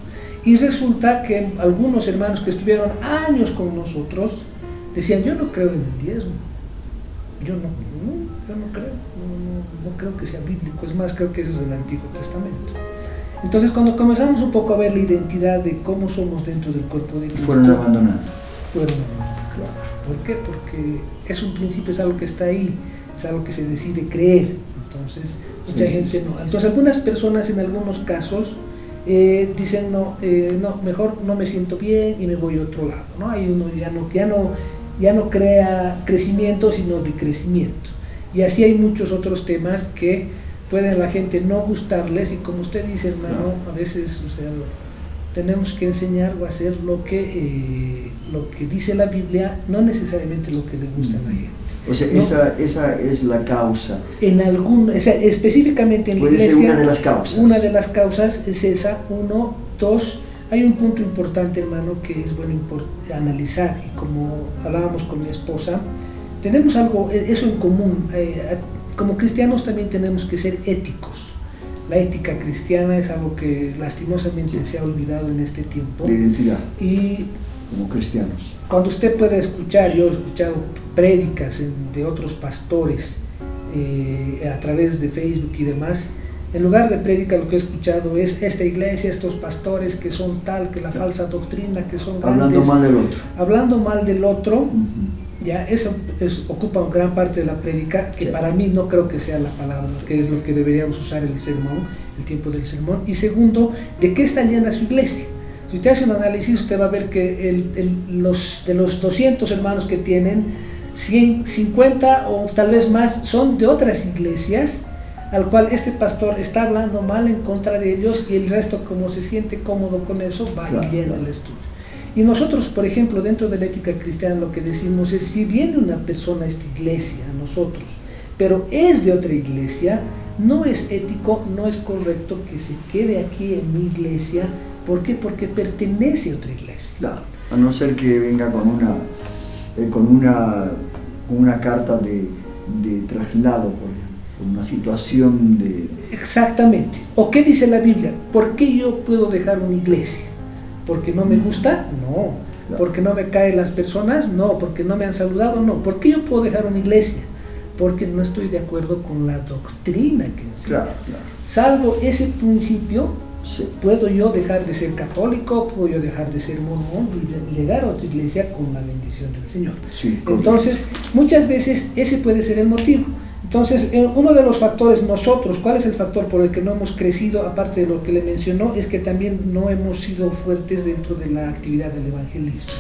Y resulta que algunos hermanos que estuvieron años con nosotros decían, yo no creo en el diezmo, yo no creo, no creo que sea bíblico, es más, creo que eso es del Antiguo Testamento. Entonces cuando comenzamos un poco a ver la identidad de cómo somos dentro del cuerpo de Cristo, fueron abandonando. Claro. ¿Por qué? Porque es un principio, es algo que está ahí, es algo que se decide creer. Entonces mucha gente no. Entonces algunas personas en algunos casos dicen no, mejor no me siento bien y me voy a otro lado, ¿no? Ahí uno ya no crea crecimiento, sino decrecimiento. Y así hay muchos otros temas que pueden a la gente no gustarles, y como usted dice, hermano, a veces, o sea, tenemos que enseñar o hacer lo que dice la Biblia, no necesariamente lo que le gusta a la gente. O sea, ¿no? esa es la causa. Específicamente en la iglesia. Puede ser una de las causas. Una de las causas es esa. 1, 2, hay un punto importante, hermano, que es bueno analizar, y como hablábamos con mi esposa, tenemos eso en común. Como cristianos también tenemos que ser éticos. La ética cristiana es algo que lastimosamente se ha olvidado en este tiempo. La identidad. Y como cristianos. Cuando usted puede escuchar, yo he escuchado prédicas de otros pastores a través de Facebook y demás, en lugar de prédica lo que he escuchado es esta iglesia, estos pastores que son tal, que la falsa doctrina, que son hablando grandes, mal del otro. Hablando mal del otro, ya eso ocupa una gran parte de la prédica, que para mí no creo que sea la palabra, que es lo que deberíamos usar el sermón, el tiempo del sermón. Y segundo, ¿de qué está llena su iglesia? Si usted hace un análisis, usted va a ver que de los 200 hermanos que tienen, 50 o tal vez más son de otras iglesias, al cual este pastor está hablando mal en contra de ellos, y el resto, como se siente cómodo con eso, va y llena el estudio. Y nosotros, por ejemplo, dentro de la ética cristiana, lo que decimos es, si viene una persona a esta iglesia, a nosotros, pero es de otra iglesia, no es ético, no es correcto que se quede aquí en mi iglesia. ¿Por qué? Porque pertenece a otra iglesia. Claro, a no ser que venga con una carta de traslado, por una situación de... Exactamente. ¿O qué dice la Biblia? ¿Por qué yo puedo dejar una iglesia? ¿Porque no me gusta? No. Claro. ¿Porque no me caen las personas? No. ¿Porque no me han saludado? No. ¿Por qué yo puedo dejar una iglesia? Porque no estoy de acuerdo con la doctrina que enseña. Claro. Salvo ese principio, puedo yo dejar de ser católico, puedo yo dejar de ser mormón y llegar a otra iglesia con la bendición del Señor. Sí, entonces, muchas veces ese puede ser el motivo. Entonces, uno de los factores, nosotros, ¿cuál es el factor por el que no hemos crecido, aparte de lo que le mencionó, es que también no hemos sido fuertes dentro de la actividad del evangelismo?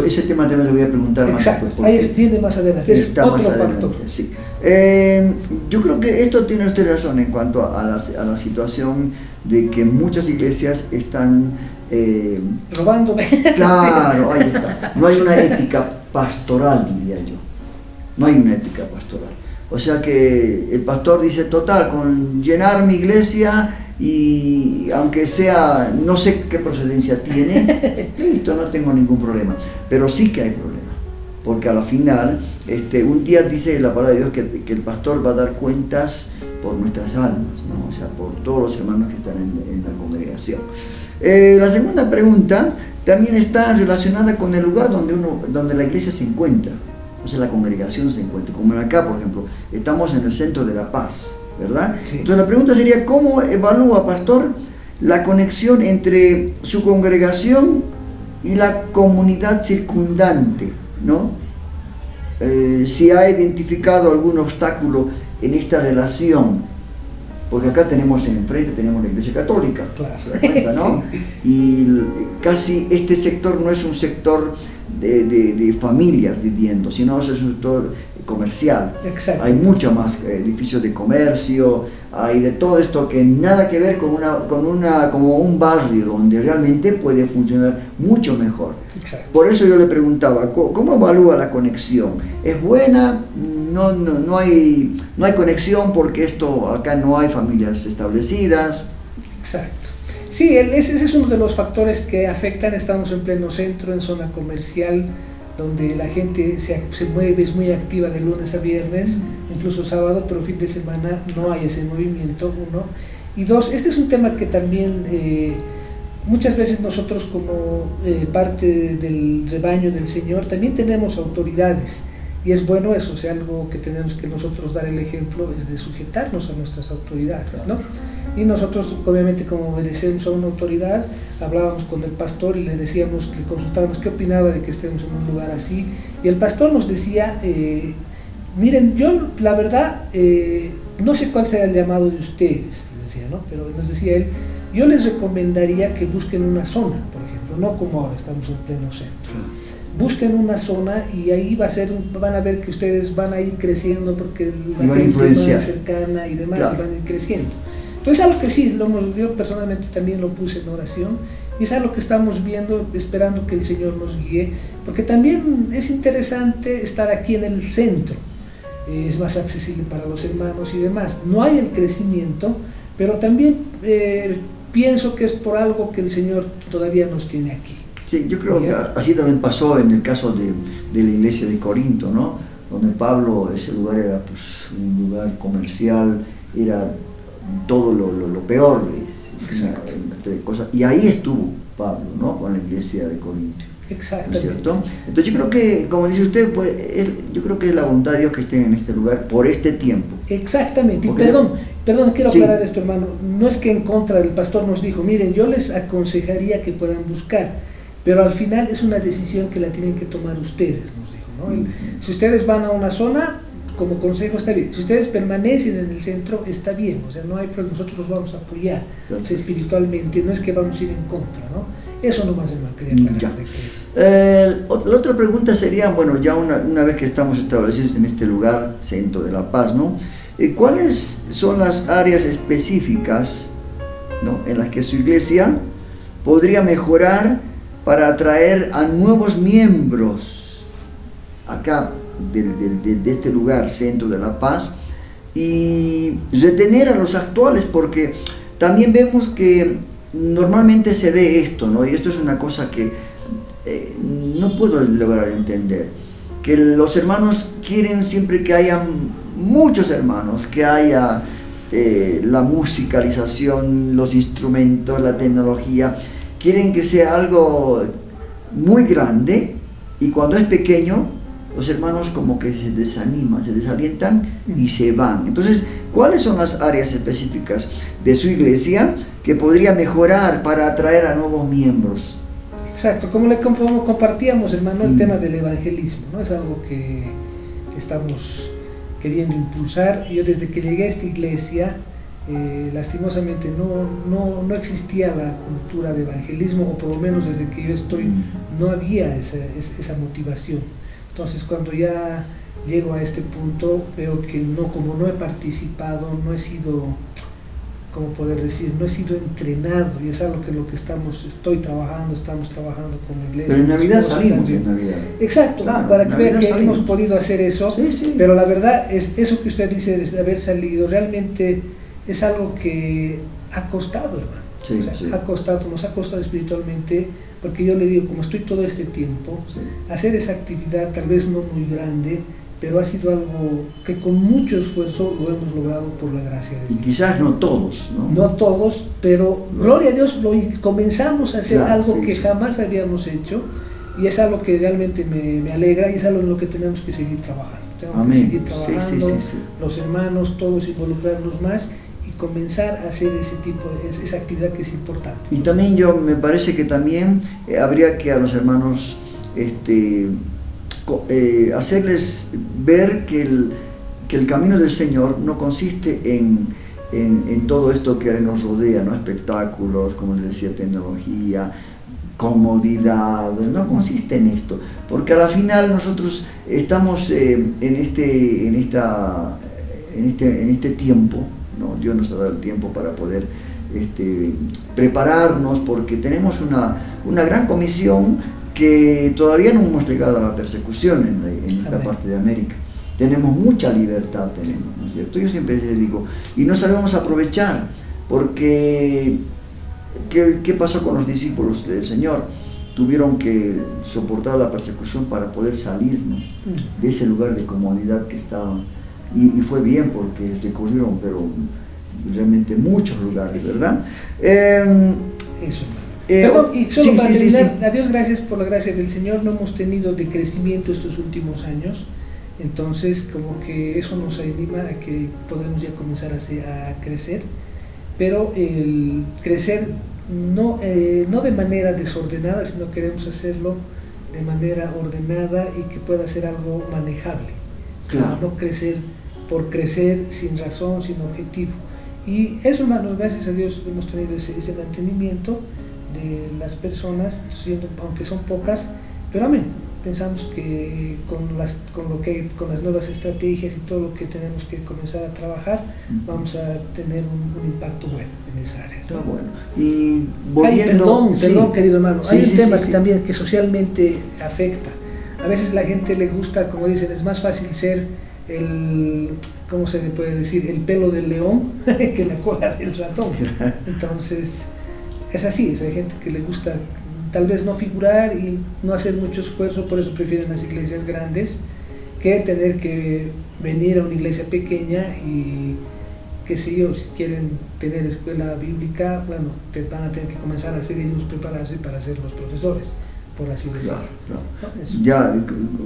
Ese tema también le voy a preguntar. Exacto, más después. Ahí viene más adelante, es otro factor. Sí. Yo creo que esto tiene usted razón en cuanto a la situación de que muchas iglesias están... robando. Claro, ahí está. No hay una ética pastoral, diría yo. No hay una ética pastoral. O sea que el pastor dice, total, con llenar mi iglesia y aunque sea, no sé qué procedencia tiene, listo, no tengo ningún problema. Pero sí que hay problema, porque a la final, un día dice la palabra de Dios que el pastor va a dar cuentas por nuestras almas, ¿no? O sea, por todos los hermanos que están en la congregación. La segunda pregunta también está relacionada con el lugar donde la iglesia se encuentra. O sea, la congregación se encuentra, como acá, por ejemplo, estamos en el centro de La Paz, ¿verdad? Sí. Entonces la pregunta sería, ¿cómo evalúa, pastor, la conexión entre su congregación y la comunidad circundante, ¿no? Si ha identificado algún obstáculo en esta relación, porque acá tenemos enfrente, tenemos la Iglesia Católica, claro. ¿Se da cuenta, no? Sí. Y casi este sector no es un sector de familias viviendo, sino es un sector comercial. Exacto. Hay mucho más edificios de comercio, hay de todo esto que nada que ver como un barrio donde realmente puede funcionar mucho mejor. Exacto. Por eso yo le preguntaba, ¿cómo evalúa la conexión? ¿Es buena? No hay conexión porque acá no hay familias establecidas. Exacto. Sí, ese es uno de los factores que afectan. Estamos en pleno centro, en zona comercial, donde la gente se mueve, es muy activa de lunes a viernes, incluso sábado, pero fin de semana no hay ese movimiento, uno. Y dos, este es un tema que también muchas veces nosotros como parte del rebaño del Señor también tenemos autoridades. Y es bueno eso, o sea, algo que tenemos que nosotros dar el ejemplo es de sujetarnos a nuestras autoridades, ¿no? Y nosotros, obviamente, como obedecemos a una autoridad, hablábamos con el pastor y le decíamos, le consultábamos qué opinaba de que estemos en un lugar así. Y el pastor nos decía, miren, yo la verdad, no sé cuál será el llamado de ustedes, les decía, ¿no? Pero nos decía él, yo les recomendaría que busquen una zona, por ejemplo, no como ahora, estamos en pleno centro. Busquen una zona y ahí van a ver que ustedes van a ir creciendo porque la gente es más cercana y demás, claro. Y van a ir creciendo. Entonces, algo que sí, yo personalmente también lo puse en oración y es algo que estamos viendo, esperando que el Señor nos guíe, porque también es interesante estar aquí en el centro, es más accesible para los hermanos y demás. No hay el crecimiento, pero también pienso que es por algo que el Señor todavía nos tiene aquí. Sí, yo creo que así también pasó en el caso de la iglesia de Corinto, ¿no? Donde Pablo, ese lugar era pues, un lugar comercial, era todo lo peor, y ahí estuvo Pablo, ¿no? Con la iglesia de Corinto. Exactamente. ¿No es cierto? Entonces yo creo que, como dice usted, pues, yo creo que es la voluntad de Dios que estén en este lugar por este tiempo. Exactamente. Y perdón, quiero aclarar esto, hermano. No es que en contra del pastor nos dijo, miren, yo les aconsejaría que puedan buscar. Pero al final es una decisión que la tienen que tomar ustedes, nos dijo, ¿no? Si ustedes van a una zona, como consejo está bien. Si ustedes permanecen en el centro, está bien. O sea, no hay problema, nosotros los vamos a apoyar, o sea, espiritualmente, no es que vamos a ir en contra, ¿no? Eso nomás es lo que quería aclarar. La otra pregunta sería, bueno, ya una vez que estamos establecidos en este lugar, centro de La Paz, ¿no? ¿Cuáles son las áreas específicas, ¿no?, en las que su iglesia podría mejorar para atraer a nuevos miembros acá de este lugar, centro de La Paz, y retener a los actuales? Porque también vemos que normalmente se ve esto, ¿no? Y esto es una cosa que no puedo lograr entender, que los hermanos quieren siempre que haya muchos hermanos, que haya la musicalización, los instrumentos, la tecnología. Quieren que sea algo muy grande, y cuando es pequeño, los hermanos como que se desaniman, se desalientan y se van. Entonces, ¿cuáles son las áreas específicas de su iglesia que podría mejorar para atraer a nuevos miembros? Exacto, como compartíamos, hermano, el tema del evangelismo, ¿no? Es algo que queriendo impulsar. Yo desde que llegué a esta iglesia, lastimosamente no existía la cultura de evangelismo, o por lo menos desde que yo estoy no había esa motivación. Entonces cuando ya llego a este punto veo que como no he participado, no he sido, ¿cómo poder decir? No he sido entrenado, y es algo que estamos trabajando como iglesia. Pero en Navidad salimos en Navidad. Exacto, claro, para que vean que hemos podido hacer eso, sí. Pero la verdad es eso que usted dice de haber salido, realmente es algo que ha costado, hermano. Sí, nos ha costado espiritualmente, porque yo le digo, como estoy todo este tiempo, hacer esa actividad tal vez no muy grande, pero ha sido algo que con mucho esfuerzo lo hemos logrado por la gracia de Dios. Y quizás no todos, ¿no? No todos, pero gloria a Dios, comenzamos a hacer algo que jamás habíamos hecho, y es algo que realmente me alegra, y es algo en lo que tenemos que seguir trabajando. Tenemos que seguir trabajando, los hermanos, todos involucrarnos más, y comenzar a hacer esa actividad que es importante. Y también me parece que también habría que a los hermanos hacerles ver que el camino del Señor no consiste en todo esto que nos rodea, ¿no? Espectáculos, como les decía, tecnología, comodidad, no consiste en esto, porque a la final nosotros estamos en este tiempo, ¿no? Dios nos ha dado el tiempo para poder prepararnos, porque tenemos una gran comisión que todavía no hemos llegado a la persecución en esta parte de América. Tenemos mucha libertad, ¿no es cierto? Yo siempre les digo, y no sabemos aprovechar, porque ¿qué pasó con los discípulos del Señor? Tuvieron que soportar la persecución para poder salir, ¿no? De ese lugar de comodidad que estaban, y fue bien porque recorrieron, pero realmente muchos lugares, ¿verdad? Eso. Perdón, y solo para terminar, a Dios gracias por la gracia del Señor, no hemos tenido decrecimiento estos últimos años, entonces como que eso nos anima a que podemos ya comenzar a crecer, pero el crecer no de manera desordenada, sino queremos hacerlo de manera ordenada y que pueda ser algo manejable. Claro. No crecer por crecer sin razón, sin objetivo. Y eso, hermanos, gracias a Dios hemos tenido ese mantenimiento de las personas, aunque son pocas, pero amén. Pensamos que con las nuevas estrategias y todo lo que tenemos que comenzar a trabajar, vamos a tener un impacto bueno en esa área. Está bueno. Y volviendo... Perdón, querido hermano. Hay un tema también que socialmente afecta. A veces la gente le gusta, como dicen, es más fácil ser ¿cómo se le puede decir? El pelo del león que la cola del ratón. Entonces, es así, hay gente que le gusta tal vez no figurar y no hacer mucho esfuerzo, por eso prefieren las iglesias grandes que tener que venir a una iglesia pequeña y qué sé yo, si quieren tener escuela bíblica, bueno, van a tener que comenzar a hacer ellos, prepararse para ser los profesores, por así decirlo. Claro. ¿No? Ya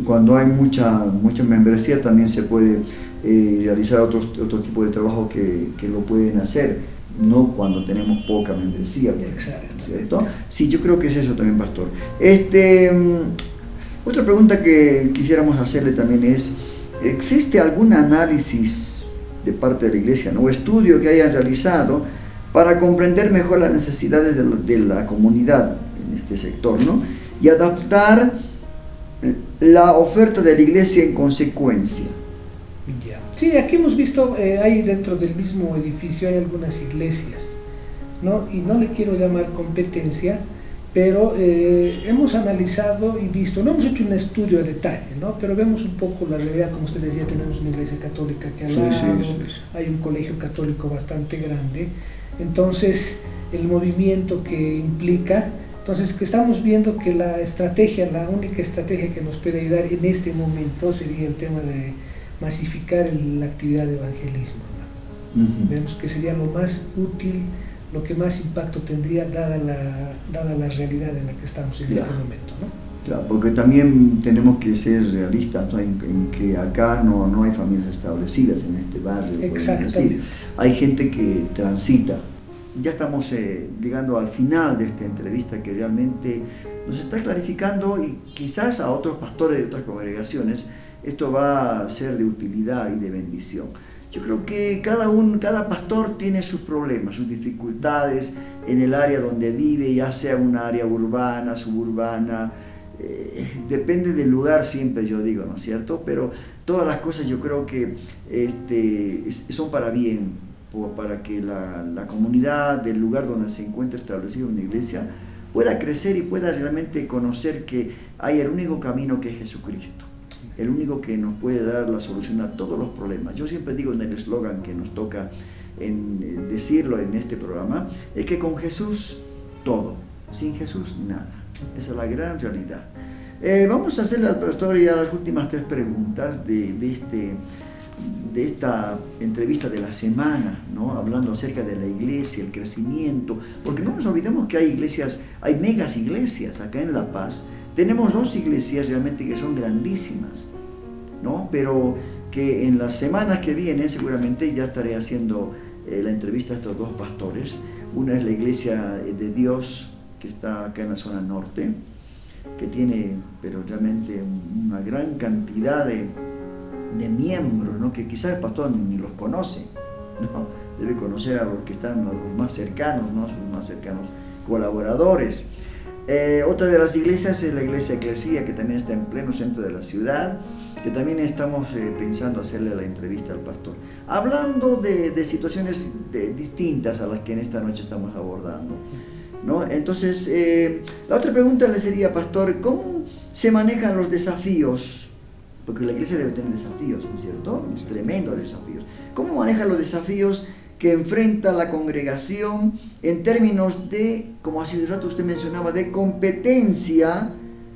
cuando hay mucha membresía también se puede realizar otro tipo de trabajo que lo pueden hacer, no cuando tenemos poca membresía. ¿Cierto? Sí, yo creo que es eso también, pastor. Otra pregunta que quisiéramos hacerle también es, ¿existe algún análisis de parte de la iglesia, o estudio que hayan realizado para comprender mejor las necesidades de la comunidad en este sector, ¿no? Y adaptar la oferta de la iglesia en consecuencia? Sí, aquí hemos visto, hay dentro del mismo edificio hay algunas iglesias, ¿no? Y no le quiero llamar competencia, pero hemos analizado y visto, no hemos hecho un estudio a detalle, ¿no? Pero vemos un poco la realidad, como usted decía, tenemos una iglesia católica que al lado, hay un colegio católico bastante grande, entonces el movimiento que implica, entonces que estamos viendo que la única estrategia que nos puede ayudar en este momento sería el tema de masificar la actividad de evangelismo, ¿no? Vemos que sería lo más útil, lo que más impacto tendría dada la realidad en la que estamos en este momento, ¿no? Claro, porque también tenemos que ser realistas, ¿no? en que acá no hay familias establecidas en este barrio. Exactamente. Hay gente que transita. Ya estamos llegando al final de esta entrevista que realmente nos está clarificando, y quizás a otros pastores de otras congregaciones, esto va a ser de utilidad y de bendición. Yo creo que cada pastor tiene sus problemas, sus dificultades en el área donde vive, ya sea una área urbana, suburbana, depende del lugar siempre, yo digo, ¿no es cierto? Pero todas las cosas yo creo que son para bien, para que la comunidad del lugar donde se encuentra establecida una iglesia pueda crecer y pueda realmente conocer que hay el único camino que es Jesucristo, el único que nos puede dar la solución a todos los problemas. Yo siempre digo en el eslogan que nos toca decirlo en este programa, es que con Jesús todo, sin Jesús nada. Esa es la gran realidad. Vamos a hacerle al pastor ya las últimas 3 preguntas de esta entrevista de la semana, ¿no? Hablando acerca de la iglesia, el crecimiento, porque no nos olvidemos que hay iglesias, hay megas iglesias acá en La Paz. Tenemos 2 iglesias realmente que son grandísimas, ¿no? Pero que en las semanas que vienen seguramente ya estaré haciendo la entrevista a estos 2 pastores. Una es la Iglesia de Dios, que está acá en la zona norte, que tiene pero realmente una gran cantidad de miembros, ¿no? Que quizás el pastor ni los conoce, ¿no? Debe conocer a los que están los más cercanos, ¿no? Sus más cercanos colaboradores. Otra de las iglesias es la Iglesia Eclesia, que también está en pleno centro de la ciudad, que también estamos pensando hacerle la entrevista al pastor, hablando de situaciones distintas a las que en esta noche estamos abordando, ¿no? Entonces, la otra pregunta le sería, pastor, ¿cómo se manejan los desafíos? Porque la iglesia debe tener desafíos, ¿no es cierto? Tremendos desafíos. ¿Cómo maneja los desafíos que enfrenta la congregación en términos de, como hace un rato usted mencionaba, de competencia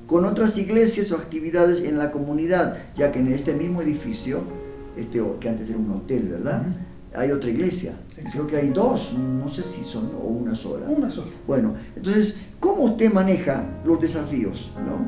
con otras iglesias o actividades en la comunidad, ya que en este mismo edificio, que antes era un hotel, ¿verdad? Hay otra iglesia. Creo que hay 2, no sé si son, o una sola. Una sola. Bueno, entonces, ¿cómo usted maneja los desafíos, ¿no?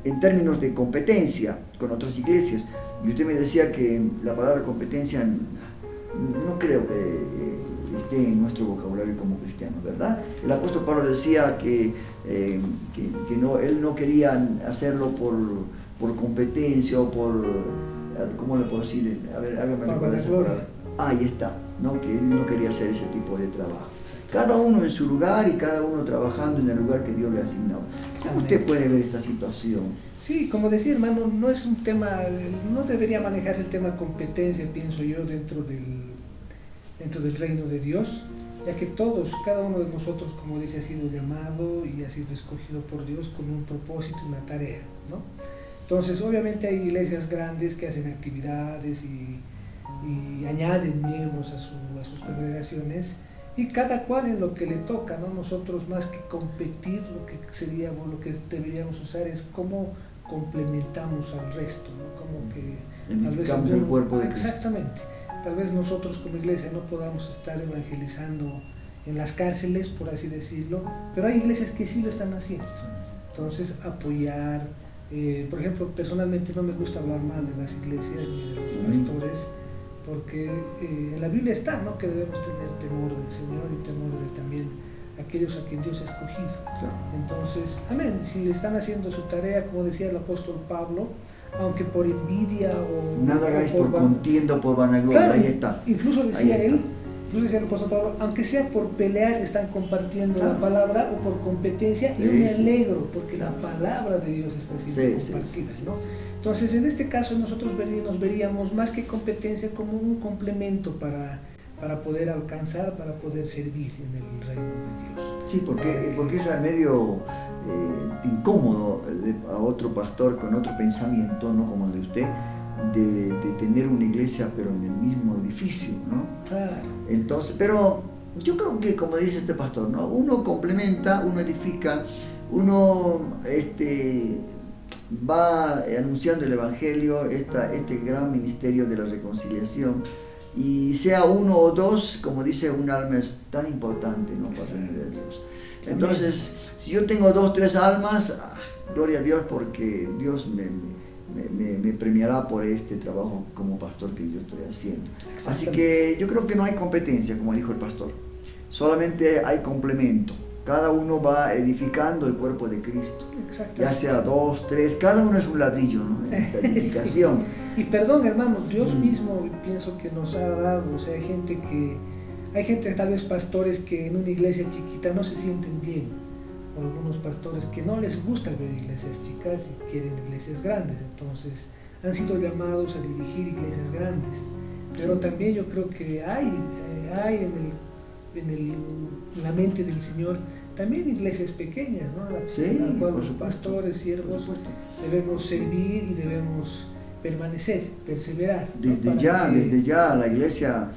En términos de competencia con otras iglesias? Y usted me decía que la palabra competencia no creo que esté en nuestro vocabulario como cristianos, ¿verdad? El apóstol Pablo decía que él no quería hacerlo por competencia o por, ¿cómo le puedo decir? A ver, hágame recordar esa palabra. Ahí está, ¿no? Que él no quería hacer ese tipo de trabajo. Cada uno en su lugar y cada uno trabajando en el lugar que Dios le ha asignado. ¿Cómo usted puede ver esta situación? Sí, como decía, hermano, no es un tema, no debería manejarse el tema competencia, pienso yo, dentro del reino de Dios, ya que cada uno de nosotros, como dice, ha sido llamado y ha sido escogido por Dios con un propósito, una tarea, ¿no? Entonces, obviamente hay iglesias grandes que hacen actividades y añaden miembros a sus congregaciones, y cada cual en lo que le toca, ¿no? Nosotros, más que competir, lo que deberíamos usar es cómo complementamos al resto, ¿no? Como que edificamos el cuerpo de Cristo. Exactamente. Tal vez nosotros como iglesia no podamos estar evangelizando en las cárceles, por así decirlo, pero hay iglesias que sí lo están haciendo. Entonces, apoyar, por ejemplo, personalmente no me gusta hablar mal de las iglesias ni de los pastores, porque en la Biblia está, ¿no?, que debemos tener temor del Señor y temor de también aquellos a quien Dios ha escogido. Entonces, amén, si están haciendo su tarea, como decía el apóstol Pablo, aunque por envidia o... Nada hagáis por contienda o por vanagloria, claro, ahí está. Incluso decía él, incluso decía el apóstol Pablo, aunque sea por pelear, están compartiendo la palabra, o por competencia, yo me alegro, porque la palabra de Dios está siendo compartida, ¿no? Entonces, en este caso, nosotros nos veríamos más que competencia como un complemento para poder alcanzar, para poder servir en el reino de Dios. Sí, porque es medio incómodo a otro pastor con otro pensamiento, no como el de usted, de tener una iglesia pero en el mismo edificio, ¿no? Claro. Entonces, pero yo creo que, como dice este pastor, ¿no?, uno complementa, uno edifica, uno va anunciando el evangelio, este gran ministerio de la reconciliación, y sea uno o dos, como dice, un alma es tan importante, ¿no?, para el reino de Dios. Entonces, si yo tengo 2, 3 almas, gloria a Dios, porque Dios me premiará por este trabajo como pastor que yo estoy haciendo. Así que yo creo que no hay competencia, como dijo el pastor, solamente hay complemento, Cada uno va edificando el cuerpo de Cristo. Ya sea 2, 3, cada uno es un ladrillo, ¿no? En esta edificación. Sí. Y perdón, hermano, Dios mismo pienso que nos ha dado, o sea, hay gente, tal vez pastores que en una iglesia chiquita no se sienten bien, o algunos pastores que no les gusta ver iglesias chicas y quieren iglesias grandes, entonces han sido llamados a dirigir iglesias grandes, pero también yo creo que hay en la mente del Señor también iglesias pequeñas, ¿no? A cual los pastores, siervos, debemos servir y debemos perseverar. Desde ya la iglesia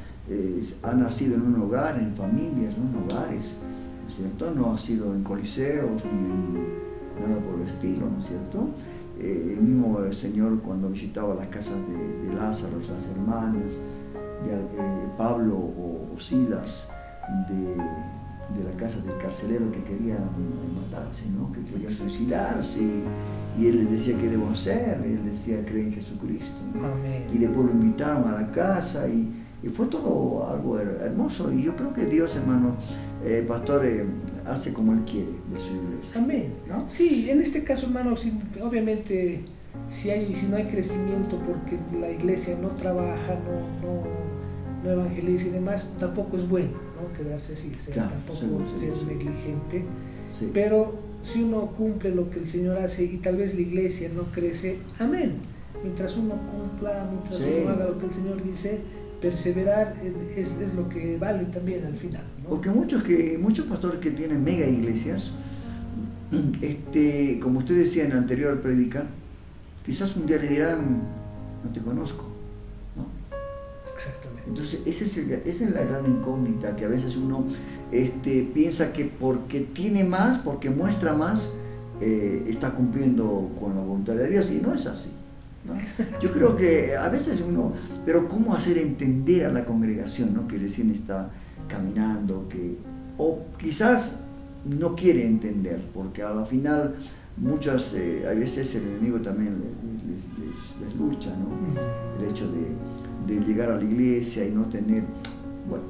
ha nacido en un hogar, en familias, ¿no? En hogares, ¿no es cierto? No ha sido en coliseos ni nada por el estilo, ¿no es cierto? El mismo Señor, cuando visitaba las casas de Lázaro, las hermanas, de Pablo o Silas, de la casa del carcelero que quería matarse, ¿no? Que quería suicidarse, y él les decía qué debo hacer, él decía cree en Jesucristo, ¿no? Y después lo invitaron a la casa y fue todo algo hermoso, y yo creo que Dios, hermano pastor, hace como él quiere de su iglesia. Amén, ¿no? Sí, en este caso, hermano, obviamente si no hay crecimiento porque la iglesia no trabaja, no evangeliza y demás, tampoco es bueno, ¿no? Quedarse así, tampoco ser negligente, pero si uno cumple lo que el Señor hace y tal vez la iglesia no crece, amén, mientras uno cumpla, mientras uno haga lo que el Señor dice, perseverar es lo que vale también al final, ¿no? Porque muchos pastores que tienen mega iglesias, como usted decía en la anterior prédica, quizás un día le dirán, no te conozco, ¿no? Exactamente. Entonces esa es la gran incógnita, que a veces uno piensa que porque tiene más, porque muestra más, está cumpliendo con la voluntad de Dios, y no es así, ¿no? Yo creo que a veces pero ¿cómo hacer entender a la congregación, ¿no? Que recién está caminando, o quizás no quiere entender, porque a la final a veces el enemigo también les lucha, ¿no? El hecho de llegar a la iglesia y no tener, bueno,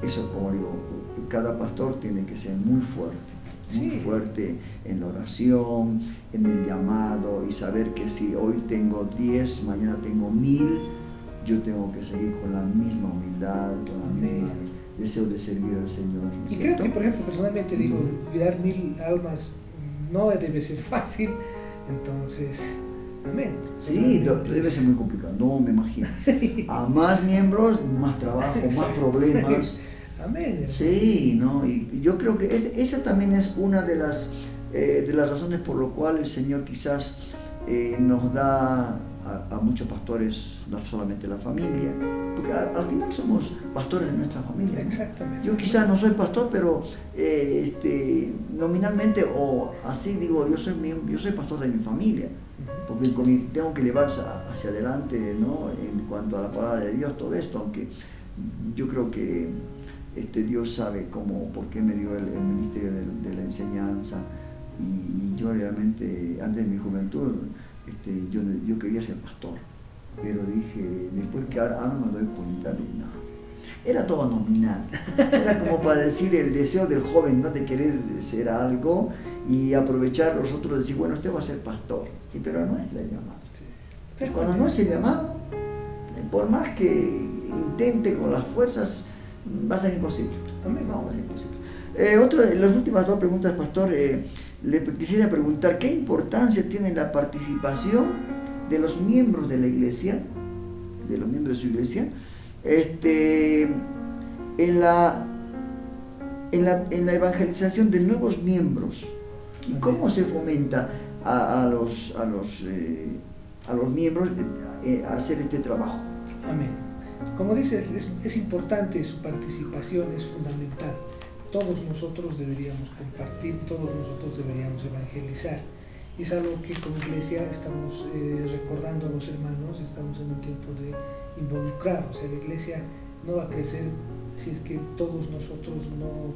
eso, como digo, cada pastor tiene que ser muy fuerte en la oración, en el llamado, y saber que si hoy tengo 10, mañana tengo 1000, yo tengo que seguir con la misma humildad, con el mismo deseo de servir al Señor, ¿no? Y creo que, por ejemplo, personalmente digo, cuidar 1000 almas no debe ser fácil, entonces, amén. Sí, debe ser muy complicado, no me imagino. A más miembros, más trabajo, más problemas. Amén. Sí, ¿no? Y yo creo que esa también es una de las razones por lo cual el Señor quizás nos da a muchos pastores, no solamente la familia, porque al final somos pastores de nuestra familia, ¿no? Exactamente. Yo quizás no soy pastor, pero nominalmente, o así digo, yo soy pastor de mi familia, porque tengo que llevarse hacia adelante, ¿no? En cuanto a la palabra de Dios, todo esto, aunque yo creo que Dios sabe por qué me dio el ministerio de la enseñanza, y yo realmente, antes de mi juventud, yo quería ser pastor, pero dije, después que ahora me doy cuenta de no, era todo nominal, era como para decir el deseo del joven, ¿no? De querer ser algo y aprovechar los otros, decir, bueno, usted va a ser pastor, pero no es la llamada. Entonces, cuando no es el llamado, por más que intente con las fuerzas, va a ser imposible. No, va a ser imposible. Las últimas 2 preguntas, pastor, le quisiera preguntar, ¿qué importancia tiene la participación de los miembros de la iglesia, de los miembros de su iglesia, en la evangelización de nuevos miembros? ¿Y cómo se fomenta a los miembros a hacer este trabajo? Amén. Como dices, es importante, su participación es fundamental. Todos nosotros deberíamos compartir, todos nosotros deberíamos evangelizar. Es algo que como iglesia estamos recordando a los hermanos, estamos en un tiempo de involucrar. O sea, la iglesia no va a crecer si es que todos nosotros no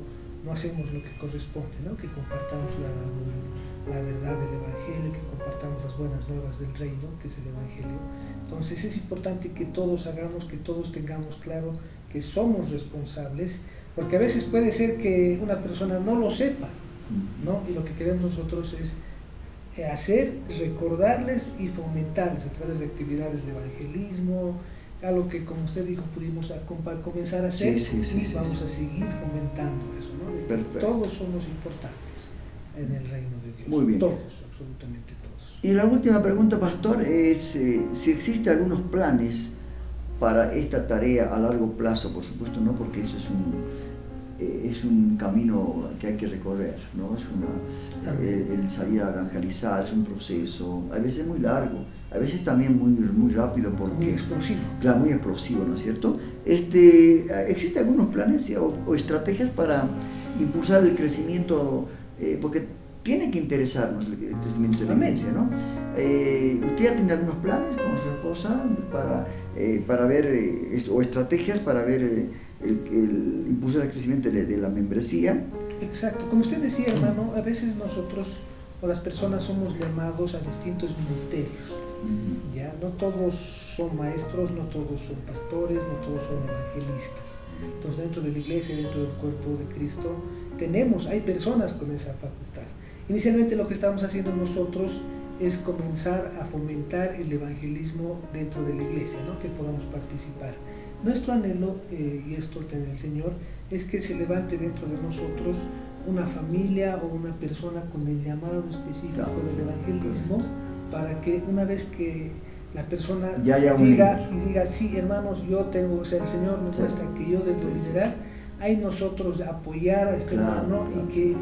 hacemos lo que corresponde, ¿no? Que compartamos la verdad del Evangelio, que compartamos las buenas nuevas del reino, que es el Evangelio. Entonces es importante que todos hagamos, que todos tengamos claro que somos responsables, porque a veces puede ser que una persona no lo sepa, ¿no? Y lo que queremos nosotros es hacer, recordarles y fomentarles a través de actividades de evangelismo, algo que, como usted dijo, pudimos comenzar a hacer, y vamos a seguir fomentando eso, ¿no? De que todos somos importantes en el reino de Dios. Muy bien. Todos, absolutamente todos. Y la última pregunta, pastor, es si existen algunos planes para esta tarea a largo plazo, por supuesto, no, porque eso es un camino que hay que recorrer, ¿no? El salir a evangelizar es un proceso, a veces muy largo, a veces también muy rápido, porque muy explosivo. Claro, muy explosivo, ¿no es cierto? ¿Existen algunos planes o estrategias para impulsar el crecimiento? Porque tiene que interesarnos el crecimiento de la iglesia, ¿no? ¿Usted ya tiene algunos planes con su esposa para ver, o estrategias para ver el impulso del crecimiento de la membresía? Exacto, como usted decía, hermano, a veces nosotros o las personas somos llamados a distintos ministerios. Ya no todos son maestros, no todos son pastores, no todos son evangelistas. Entonces, dentro de la iglesia, dentro del cuerpo de Cristo, hay personas con esa facultad. Inicialmente lo que estamos haciendo nosotros es comenzar a fomentar el evangelismo dentro de la iglesia, ¿no? Que podamos participar. Nuestro anhelo, y esto tiene el Señor, es que se levante dentro de nosotros una familia o una persona con el llamado específico del evangelismo, para que una vez que la persona diga, sí, hermanos, yo tengo, o sea, el Señor me muestra que yo debo liderar, hay nosotros apoyar a este hermano, y que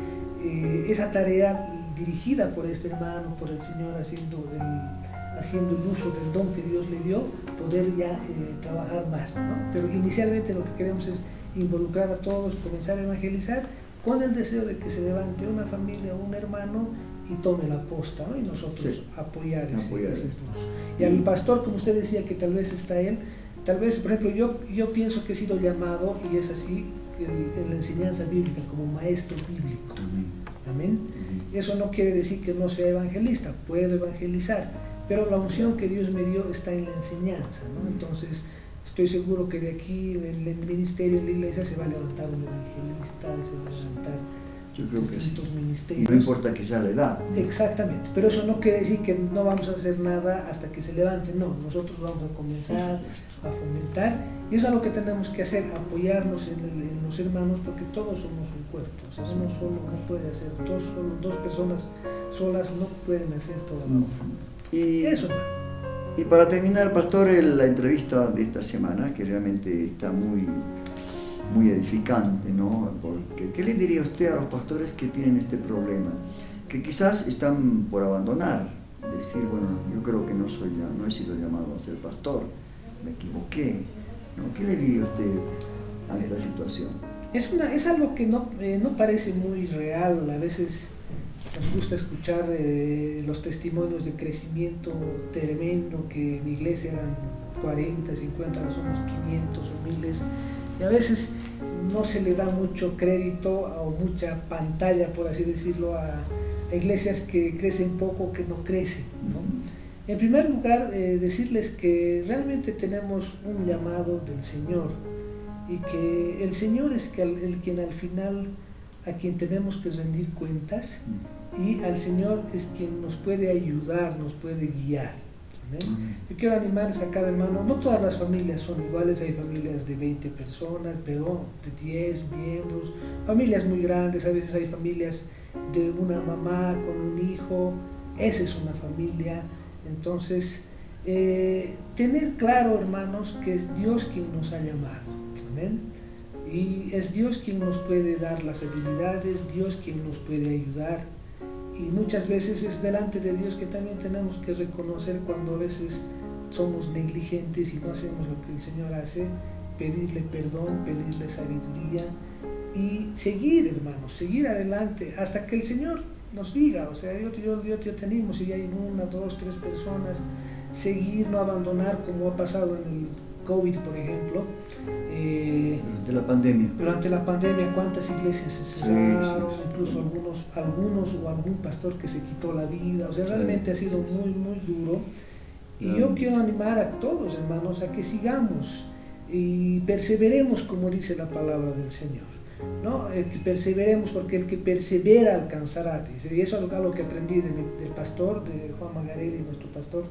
esa tarea dirigida por este hermano, por el Señor, haciendo el uso del don que Dios le dio, poder ya trabajar más, ¿no? Pero inicialmente lo que queremos es involucrar a todos, comenzar a evangelizar, con el deseo de que se levante una familia o un hermano y tome la posta, ¿no? Y nosotros apoyar ese impulso. Y al pastor, como usted decía, que tal vez está él, tal vez, por ejemplo, yo pienso que he sido llamado, y es así, en la enseñanza bíblica, como maestro bíblico. Amén. Eso no quiere decir que no sea evangelista, puedo evangelizar, pero la unción que Dios me dio está en la enseñanza, ¿no? Entonces, estoy seguro que de aquí, en el ministerio, en la iglesia, se va a levantar un evangelista, se va a levantar distintos ministerios. Y no importa que sea la edad. Exactamente, pero eso no quiere decir que no vamos a hacer nada hasta que se levante, no, nosotros vamos a comenzar a fomentar, y eso es lo que tenemos que hacer, apoyarnos en los hermanos, porque todos somos un cuerpo, o sea, uno solo no puede hacer, dos personas solas no pueden hacer todo lo otro. Eso, hermano. Y para terminar, pastor, la entrevista de esta semana, que realmente está muy edificante, ¿no? Porque, ¿qué le diría usted a los pastores que tienen este problema? Que quizás están por abandonar, decir, bueno, yo creo que no he sido llamado a ser pastor, me equivoqué, ¿no? ¿Qué le diría usted a esta situación? Es algo que no parece muy real. A veces nos gusta escuchar los testimonios de crecimiento tremendo, que en la iglesia eran 40, 50, ahora somos 500 o miles, y a veces no se le da mucho crédito o mucha pantalla, por así decirlo, a iglesias que crecen poco, que no crecen, ¿no? En primer lugar, decirles que realmente tenemos un llamado del Señor, y que el Señor es el quien al final, a quien tenemos que rendir cuentas, y al Señor es quien nos puede ayudar, nos puede guiar. ¿Amén? Yo quiero animarles a cada hermano. No todas las familias son iguales, hay familias de 20 personas, pero de 10 miembros, familias muy grandes, a veces hay familias de una mamá con un hijo, esa es una familia. Entonces, tener claro, hermanos, que es Dios quien nos ha llamado. Amén. Y es Dios quien nos puede dar las habilidades, Dios quien nos puede ayudar. Y muchas veces es delante de Dios que también tenemos que reconocer cuando a veces somos negligentes y no hacemos lo que el Señor hace, pedirle perdón, pedirle sabiduría y seguir, hermanos, seguir adelante hasta que el Señor nos diga. O sea, yo te animo, si hay 1, 2, 3 personas, seguir, no abandonar, como ha pasado en el COVID, por ejemplo. Durante la pandemia, ¿cuántas iglesias se cerraron? Incluso algunos o algún pastor que se quitó la vida. O sea, realmente ha sido muy, muy duro. Y yo quiero animar a todos, hermanos, a que sigamos y perseveremos, como dice la palabra del Señor, ¿no? Que perseveremos, porque el que persevera alcanzará, dice. Y eso es algo que aprendí del pastor, de Juan Magarelli, nuestro pastor.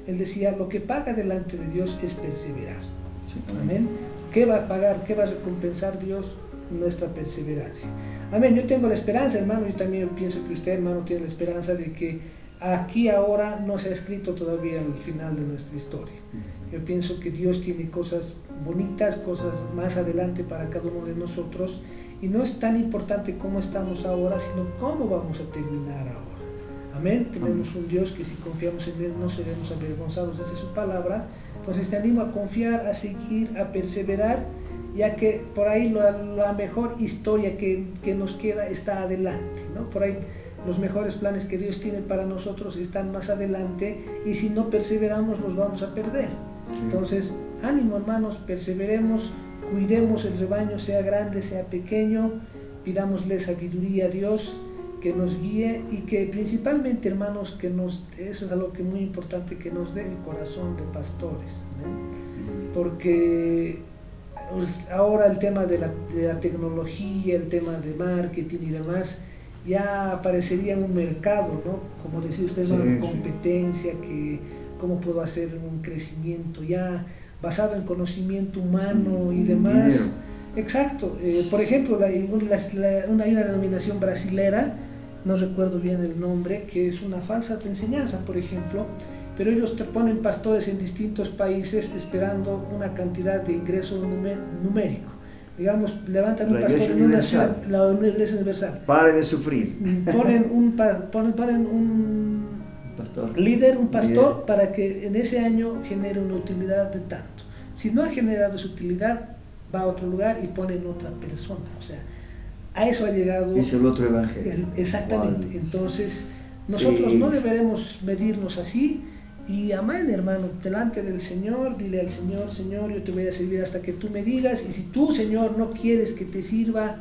Él decía, lo que paga delante de Dios es perseverar. Sí, amén. ¿Qué va a pagar, qué va a recompensar Dios? Nuestra perseverancia. Amén. Yo tengo la esperanza, hermano, yo también pienso que usted, hermano, tiene la esperanza de que aquí ahora no se ha escrito todavía el final de nuestra historia. Yo pienso que Dios tiene cosas bonitas, cosas más adelante para cada uno de nosotros, y no es tan importante cómo estamos ahora, sino cómo vamos a terminar ahora. Amén. Tenemos un Dios que si confiamos en Él no seremos avergonzados, esa es su palabra. Entonces te animo a confiar, a seguir, a perseverar, ya que por ahí la mejor historia que nos queda está adelante, ¿no? Por ahí los mejores planes que Dios tiene para nosotros están más adelante, y si no perseveramos los vamos a perder. Entonces, ánimo, hermanos, perseveremos, cuidemos el rebaño, sea grande, sea pequeño, pidámosle sabiduría a Dios, que nos guíe, y que principalmente, hermanos, eso es algo que es muy importante, que nos dé el corazón de pastores, ¿no? Porque ahora el tema de la tecnología, el tema de marketing y demás, ya aparecería en un mercado, ¿no? Como decía usted, una competencia, que cómo puedo hacer un crecimiento ya basado en conocimiento humano y demás. Dinero. Exacto. Por ejemplo, hay una denominación brasilera, no recuerdo bien el nombre, que es una falsa enseñanza, por ejemplo, pero ellos te ponen pastores en distintos países esperando una cantidad de ingreso numérico. Digamos, levantan un pastor en una ciudad, la Iglesia Universal. Pare de sufrir. Ponen un líder, un pastor, para que en ese año genere una utilidad de tanto. Si no ha generado esa utilidad, va a otro lugar y ponen otra persona. O sea, a eso ha llegado. Es el otro evangelio. Exactamente. Wow. Entonces, nosotros no deberemos medirnos así. Y amén, hermano, delante del Señor, dile al Señor, Señor, yo te voy a servir hasta que tú me digas. Y si tú, Señor, no quieres que te sirva,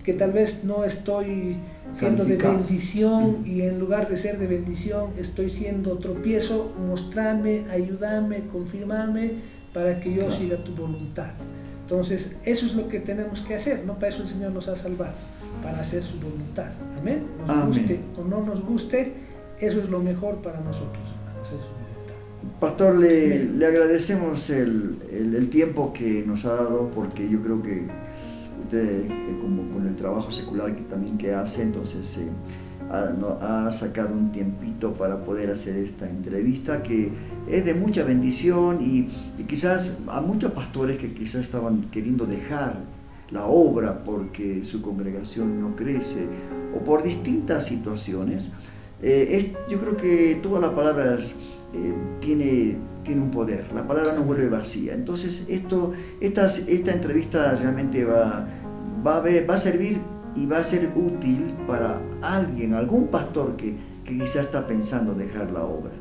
que tal vez no estoy siendo de bendición, y en lugar de ser de bendición estoy siendo tropiezo, mostrarme, ayudarme, confirmarme, para que yo siga tu voluntad. Entonces, eso es lo que tenemos que hacer, ¿no? Para eso el Señor nos ha salvado, para hacer su voluntad. Amén. Nos guste o no nos guste, eso es lo mejor para nosotros, hermanos, hacer su voluntad. Pastor, le agradecemos el tiempo que nos ha dado, porque yo creo que usted, como con el trabajo secular que hace, entonces ha sacado un tiempito para poder hacer esta entrevista, que es de mucha bendición, y quizás a muchos pastores que quizás estaban queriendo dejar la obra porque su congregación no crece, o por distintas situaciones. Yo creo que todas las palabras tiene un poder, la palabra no vuelve vacía. Entonces esta entrevista realmente va a servir y va a ser útil para algún pastor que quizás está pensando dejar la obra.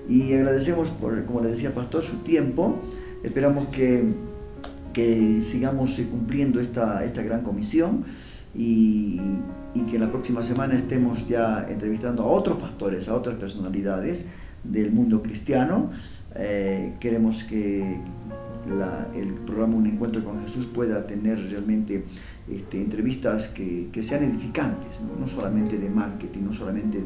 Y agradecemos, como le decía, pastor, su tiempo. Esperamos que sigamos cumpliendo esta gran comisión, y que la próxima semana estemos ya entrevistando a otros pastores, a otras personalidades del mundo cristiano. Queremos que el programa Un Encuentro con Jesús pueda tener realmente entrevistas que sean edificantes, no solamente de marketing, no solamente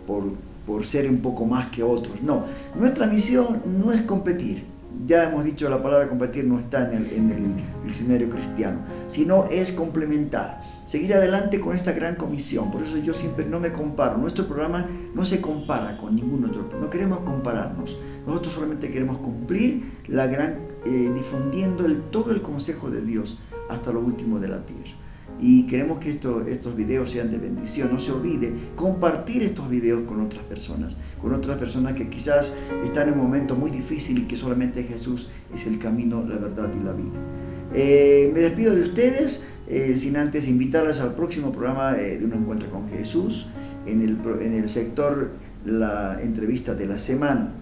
por ser un poco más que otros. No, nuestra misión no es competir. Ya hemos dicho, la palabra competir no está en el diccionario cristiano, sino es complementar, seguir adelante con esta gran comisión. Por eso yo siempre no me comparo. Nuestro programa no se compara con ningún otro, no queremos compararnos. Nosotros solamente queremos cumplir difundiendo todo el consejo de Dios hasta lo último de la tierra. Y queremos que estos videos sean de bendición. No se olvide compartir estos videos con otras personas que quizás están en un momento muy difícil, y que solamente Jesús es el camino, la verdad y la vida. Me despido de ustedes, sin antes invitarles al próximo programa de Un Encuentro con Jesús, en el sector la entrevista de la semana.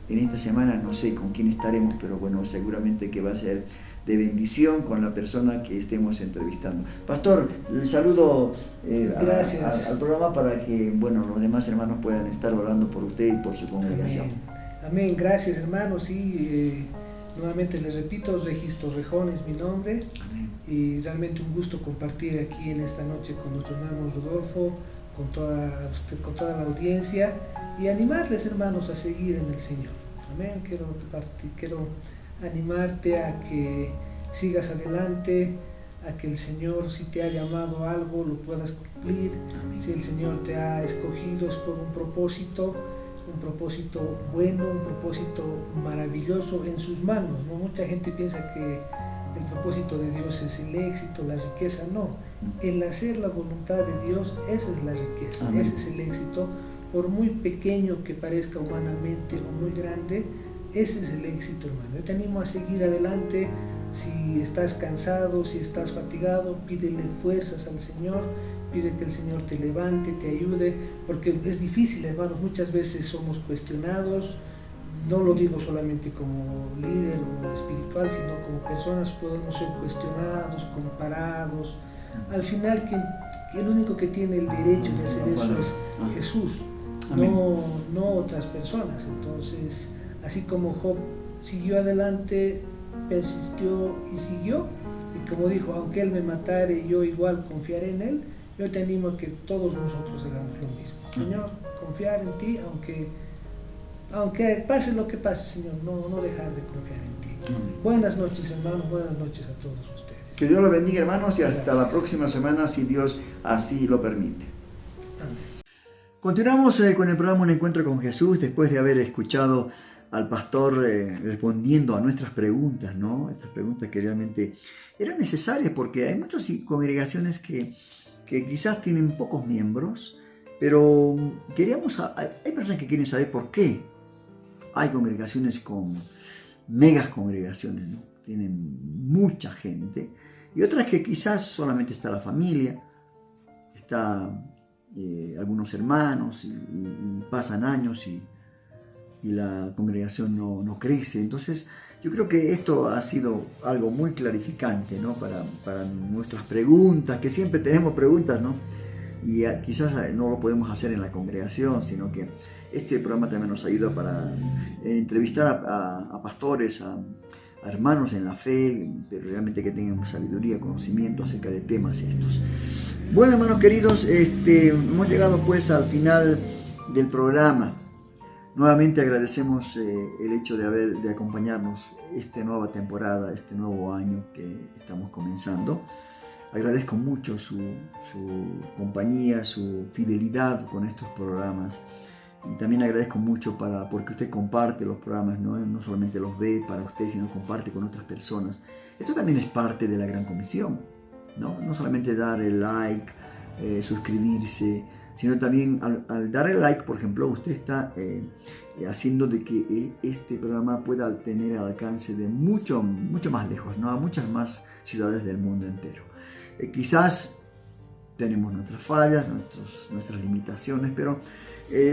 En esta semana no sé con quién estaremos, pero bueno, seguramente que va a ser de bendición con la persona que estemos entrevistando. Pastor, el saludo al programa, para que los demás hermanos puedan estar orando por usted y por su congregación. Amén. Amén, gracias hermanos. Y nuevamente les repito, Regis Torrejón es mi nombre. Amén. Y realmente un gusto compartir aquí en esta noche con nuestro hermano Rodolfo, con toda la audiencia, y animarles hermanos a seguir en el Señor. Amén. Quiero animarte a que sigas adelante, a que el Señor, si te ha llamado a algo, lo puedas cumplir. Amén. Si el Señor te ha escogido es por un propósito bueno, un propósito maravilloso en sus manos, ¿no? Mucha gente piensa que el propósito de Dios es el éxito, la riqueza. No, el hacer la voluntad de Dios, esa es la riqueza. Amén. Ese es el éxito. Por muy pequeño que parezca humanamente o muy grande, ese es el éxito, hermano. Yo te animo a seguir adelante. Si estás cansado, si estás fatigado, pídele fuerzas al Señor, pide que el Señor te levante, te ayude, porque es difícil, hermanos. Muchas veces somos cuestionados. No lo digo solamente como líder o espiritual, sino como personas podemos ser cuestionados, comparados. Al final, el único que tiene el derecho de hacer eso es Jesús, no otras personas. Entonces, así como Job siguió adelante, persistió y siguió, y como dijo, aunque él me matare, yo igual confiaré en él. Yo te animo a que todos nosotros hagamos lo mismo. Señor, confiar en ti, aunque pase lo que pase, Señor, no dejar de confiar en ti. Buenas noches, hermanos, buenas noches a todos ustedes. Que Dios los bendiga, hermanos, y hasta la próxima semana, si Dios así lo permite. Amén. Continuamos con el programa Un Encuentro con Jesús, después de haber escuchado al pastor respondiendo a nuestras preguntas, ¿no? Estas preguntas que realmente eran necesarias, porque hay muchas congregaciones que quizás tienen pocos miembros, pero hay personas que quieren saber por qué. Hay congregaciones con megas congregaciones, ¿no? Tienen mucha gente, y otras que quizás solamente está la familia, está algunos hermanos, y pasan años y la congregación no crece. Entonces yo creo que esto ha sido algo muy clarificante, ¿no? para nuestras preguntas, que siempre tenemos preguntas, ¿no? Y quizás no lo podemos hacer en la congregación, sino que este programa también nos ayuda para entrevistar a pastores, a hermanos en la fe, pero realmente que tengan sabiduría, conocimiento acerca de temas estos. Bueno, hermanos queridos, hemos llegado pues al final del programa. Nuevamente agradecemos el hecho de acompañarnos esta nueva temporada, este nuevo año que estamos comenzando. Agradezco mucho su compañía, su fidelidad con estos programas, y también agradezco mucho porque usted comparte los programas, no solamente los ve para usted, sino comparte con otras personas. Esto también es parte de la Gran Comisión, no solamente dar el like, suscribirse, sino también al dar el like, por ejemplo, usted está haciendo de que este programa pueda tener alcance de mucho más lejos, a muchas más ciudades del mundo entero. Quizás tenemos nuestras fallas, nuestras limitaciones, pero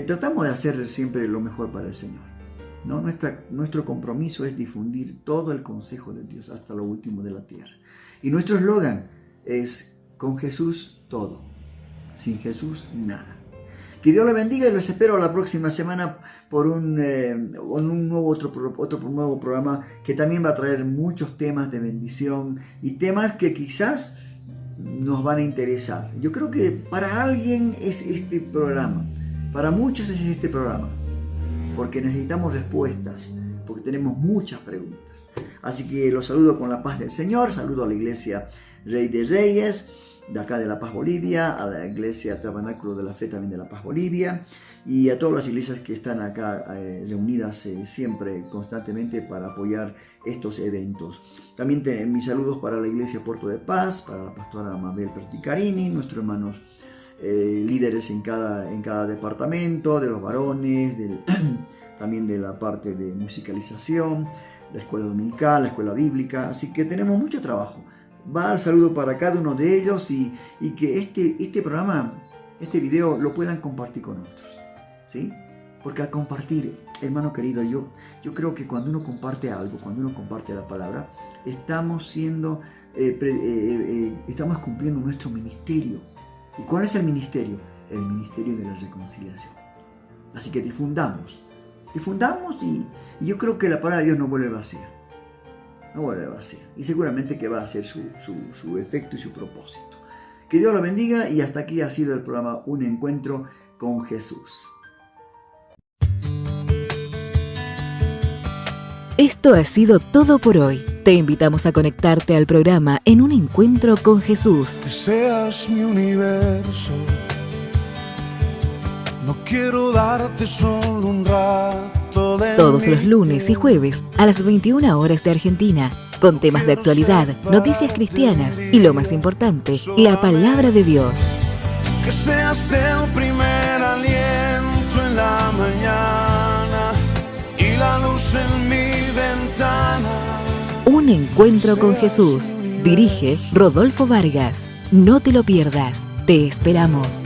tratamos de hacer siempre lo mejor para el Señor, ¿no? Nuestro compromiso es difundir todo el consejo de Dios hasta lo último de la tierra. Y nuestro eslogan es: con Jesús todo, sin Jesús nada. Que Dios le bendiga, y los espero la próxima semana por un nuevo programa que también va a traer muchos temas de bendición y temas que quizás nos van a interesar. Yo creo que para alguien es este programa, para muchos es este programa, porque necesitamos respuestas, porque tenemos muchas preguntas. Así que los saludo con la paz del Señor. Saludo a la iglesia Rey de Reyes de acá de La Paz, Bolivia, a la iglesia Tabernáculo de la Fe también de La Paz, Bolivia, y a todas las iglesias que están acá reunidas siempre, constantemente, para apoyar estos eventos. También mis saludos para la iglesia Puerto de Paz, para la pastora Mabel Perticarini, nuestros hermanos líderes en cada departamento, de los varones, también de la parte de musicalización, la escuela dominical, la escuela bíblica. Así que tenemos mucho trabajo. Va el saludo para cada uno de ellos, y que este programa, este video, lo puedan compartir con otros, ¿sí? Porque al compartir, hermano querido, yo creo que cuando uno comparte algo, cuando uno comparte la palabra, estamos cumpliendo nuestro ministerio. ¿Y cuál es el ministerio? El ministerio de la reconciliación. Así que difundamos Difundamos y yo creo que la palabra de Dios no vuelve vacía. No vuelve vacía. Y seguramente que va a hacer su efecto y su propósito. Que Dios lo bendiga y hasta aquí ha sido el programa Un Encuentro con Jesús. Esto ha sido todo por hoy. Te invitamos a conectarte al programa En un Encuentro con Jesús. Que seas mi universo. No quiero darte solo un rato de Todos los lunes y jueves a las 21 horas de Argentina, con temas de actualidad, noticias cristianas y lo más importante, la palabra de Dios. Que seas el primer aliento en la mañana y la luz en mi ventana. Un Encuentro con Jesús. Dirige Rodolfo Vargas. No te lo pierdas. Te esperamos.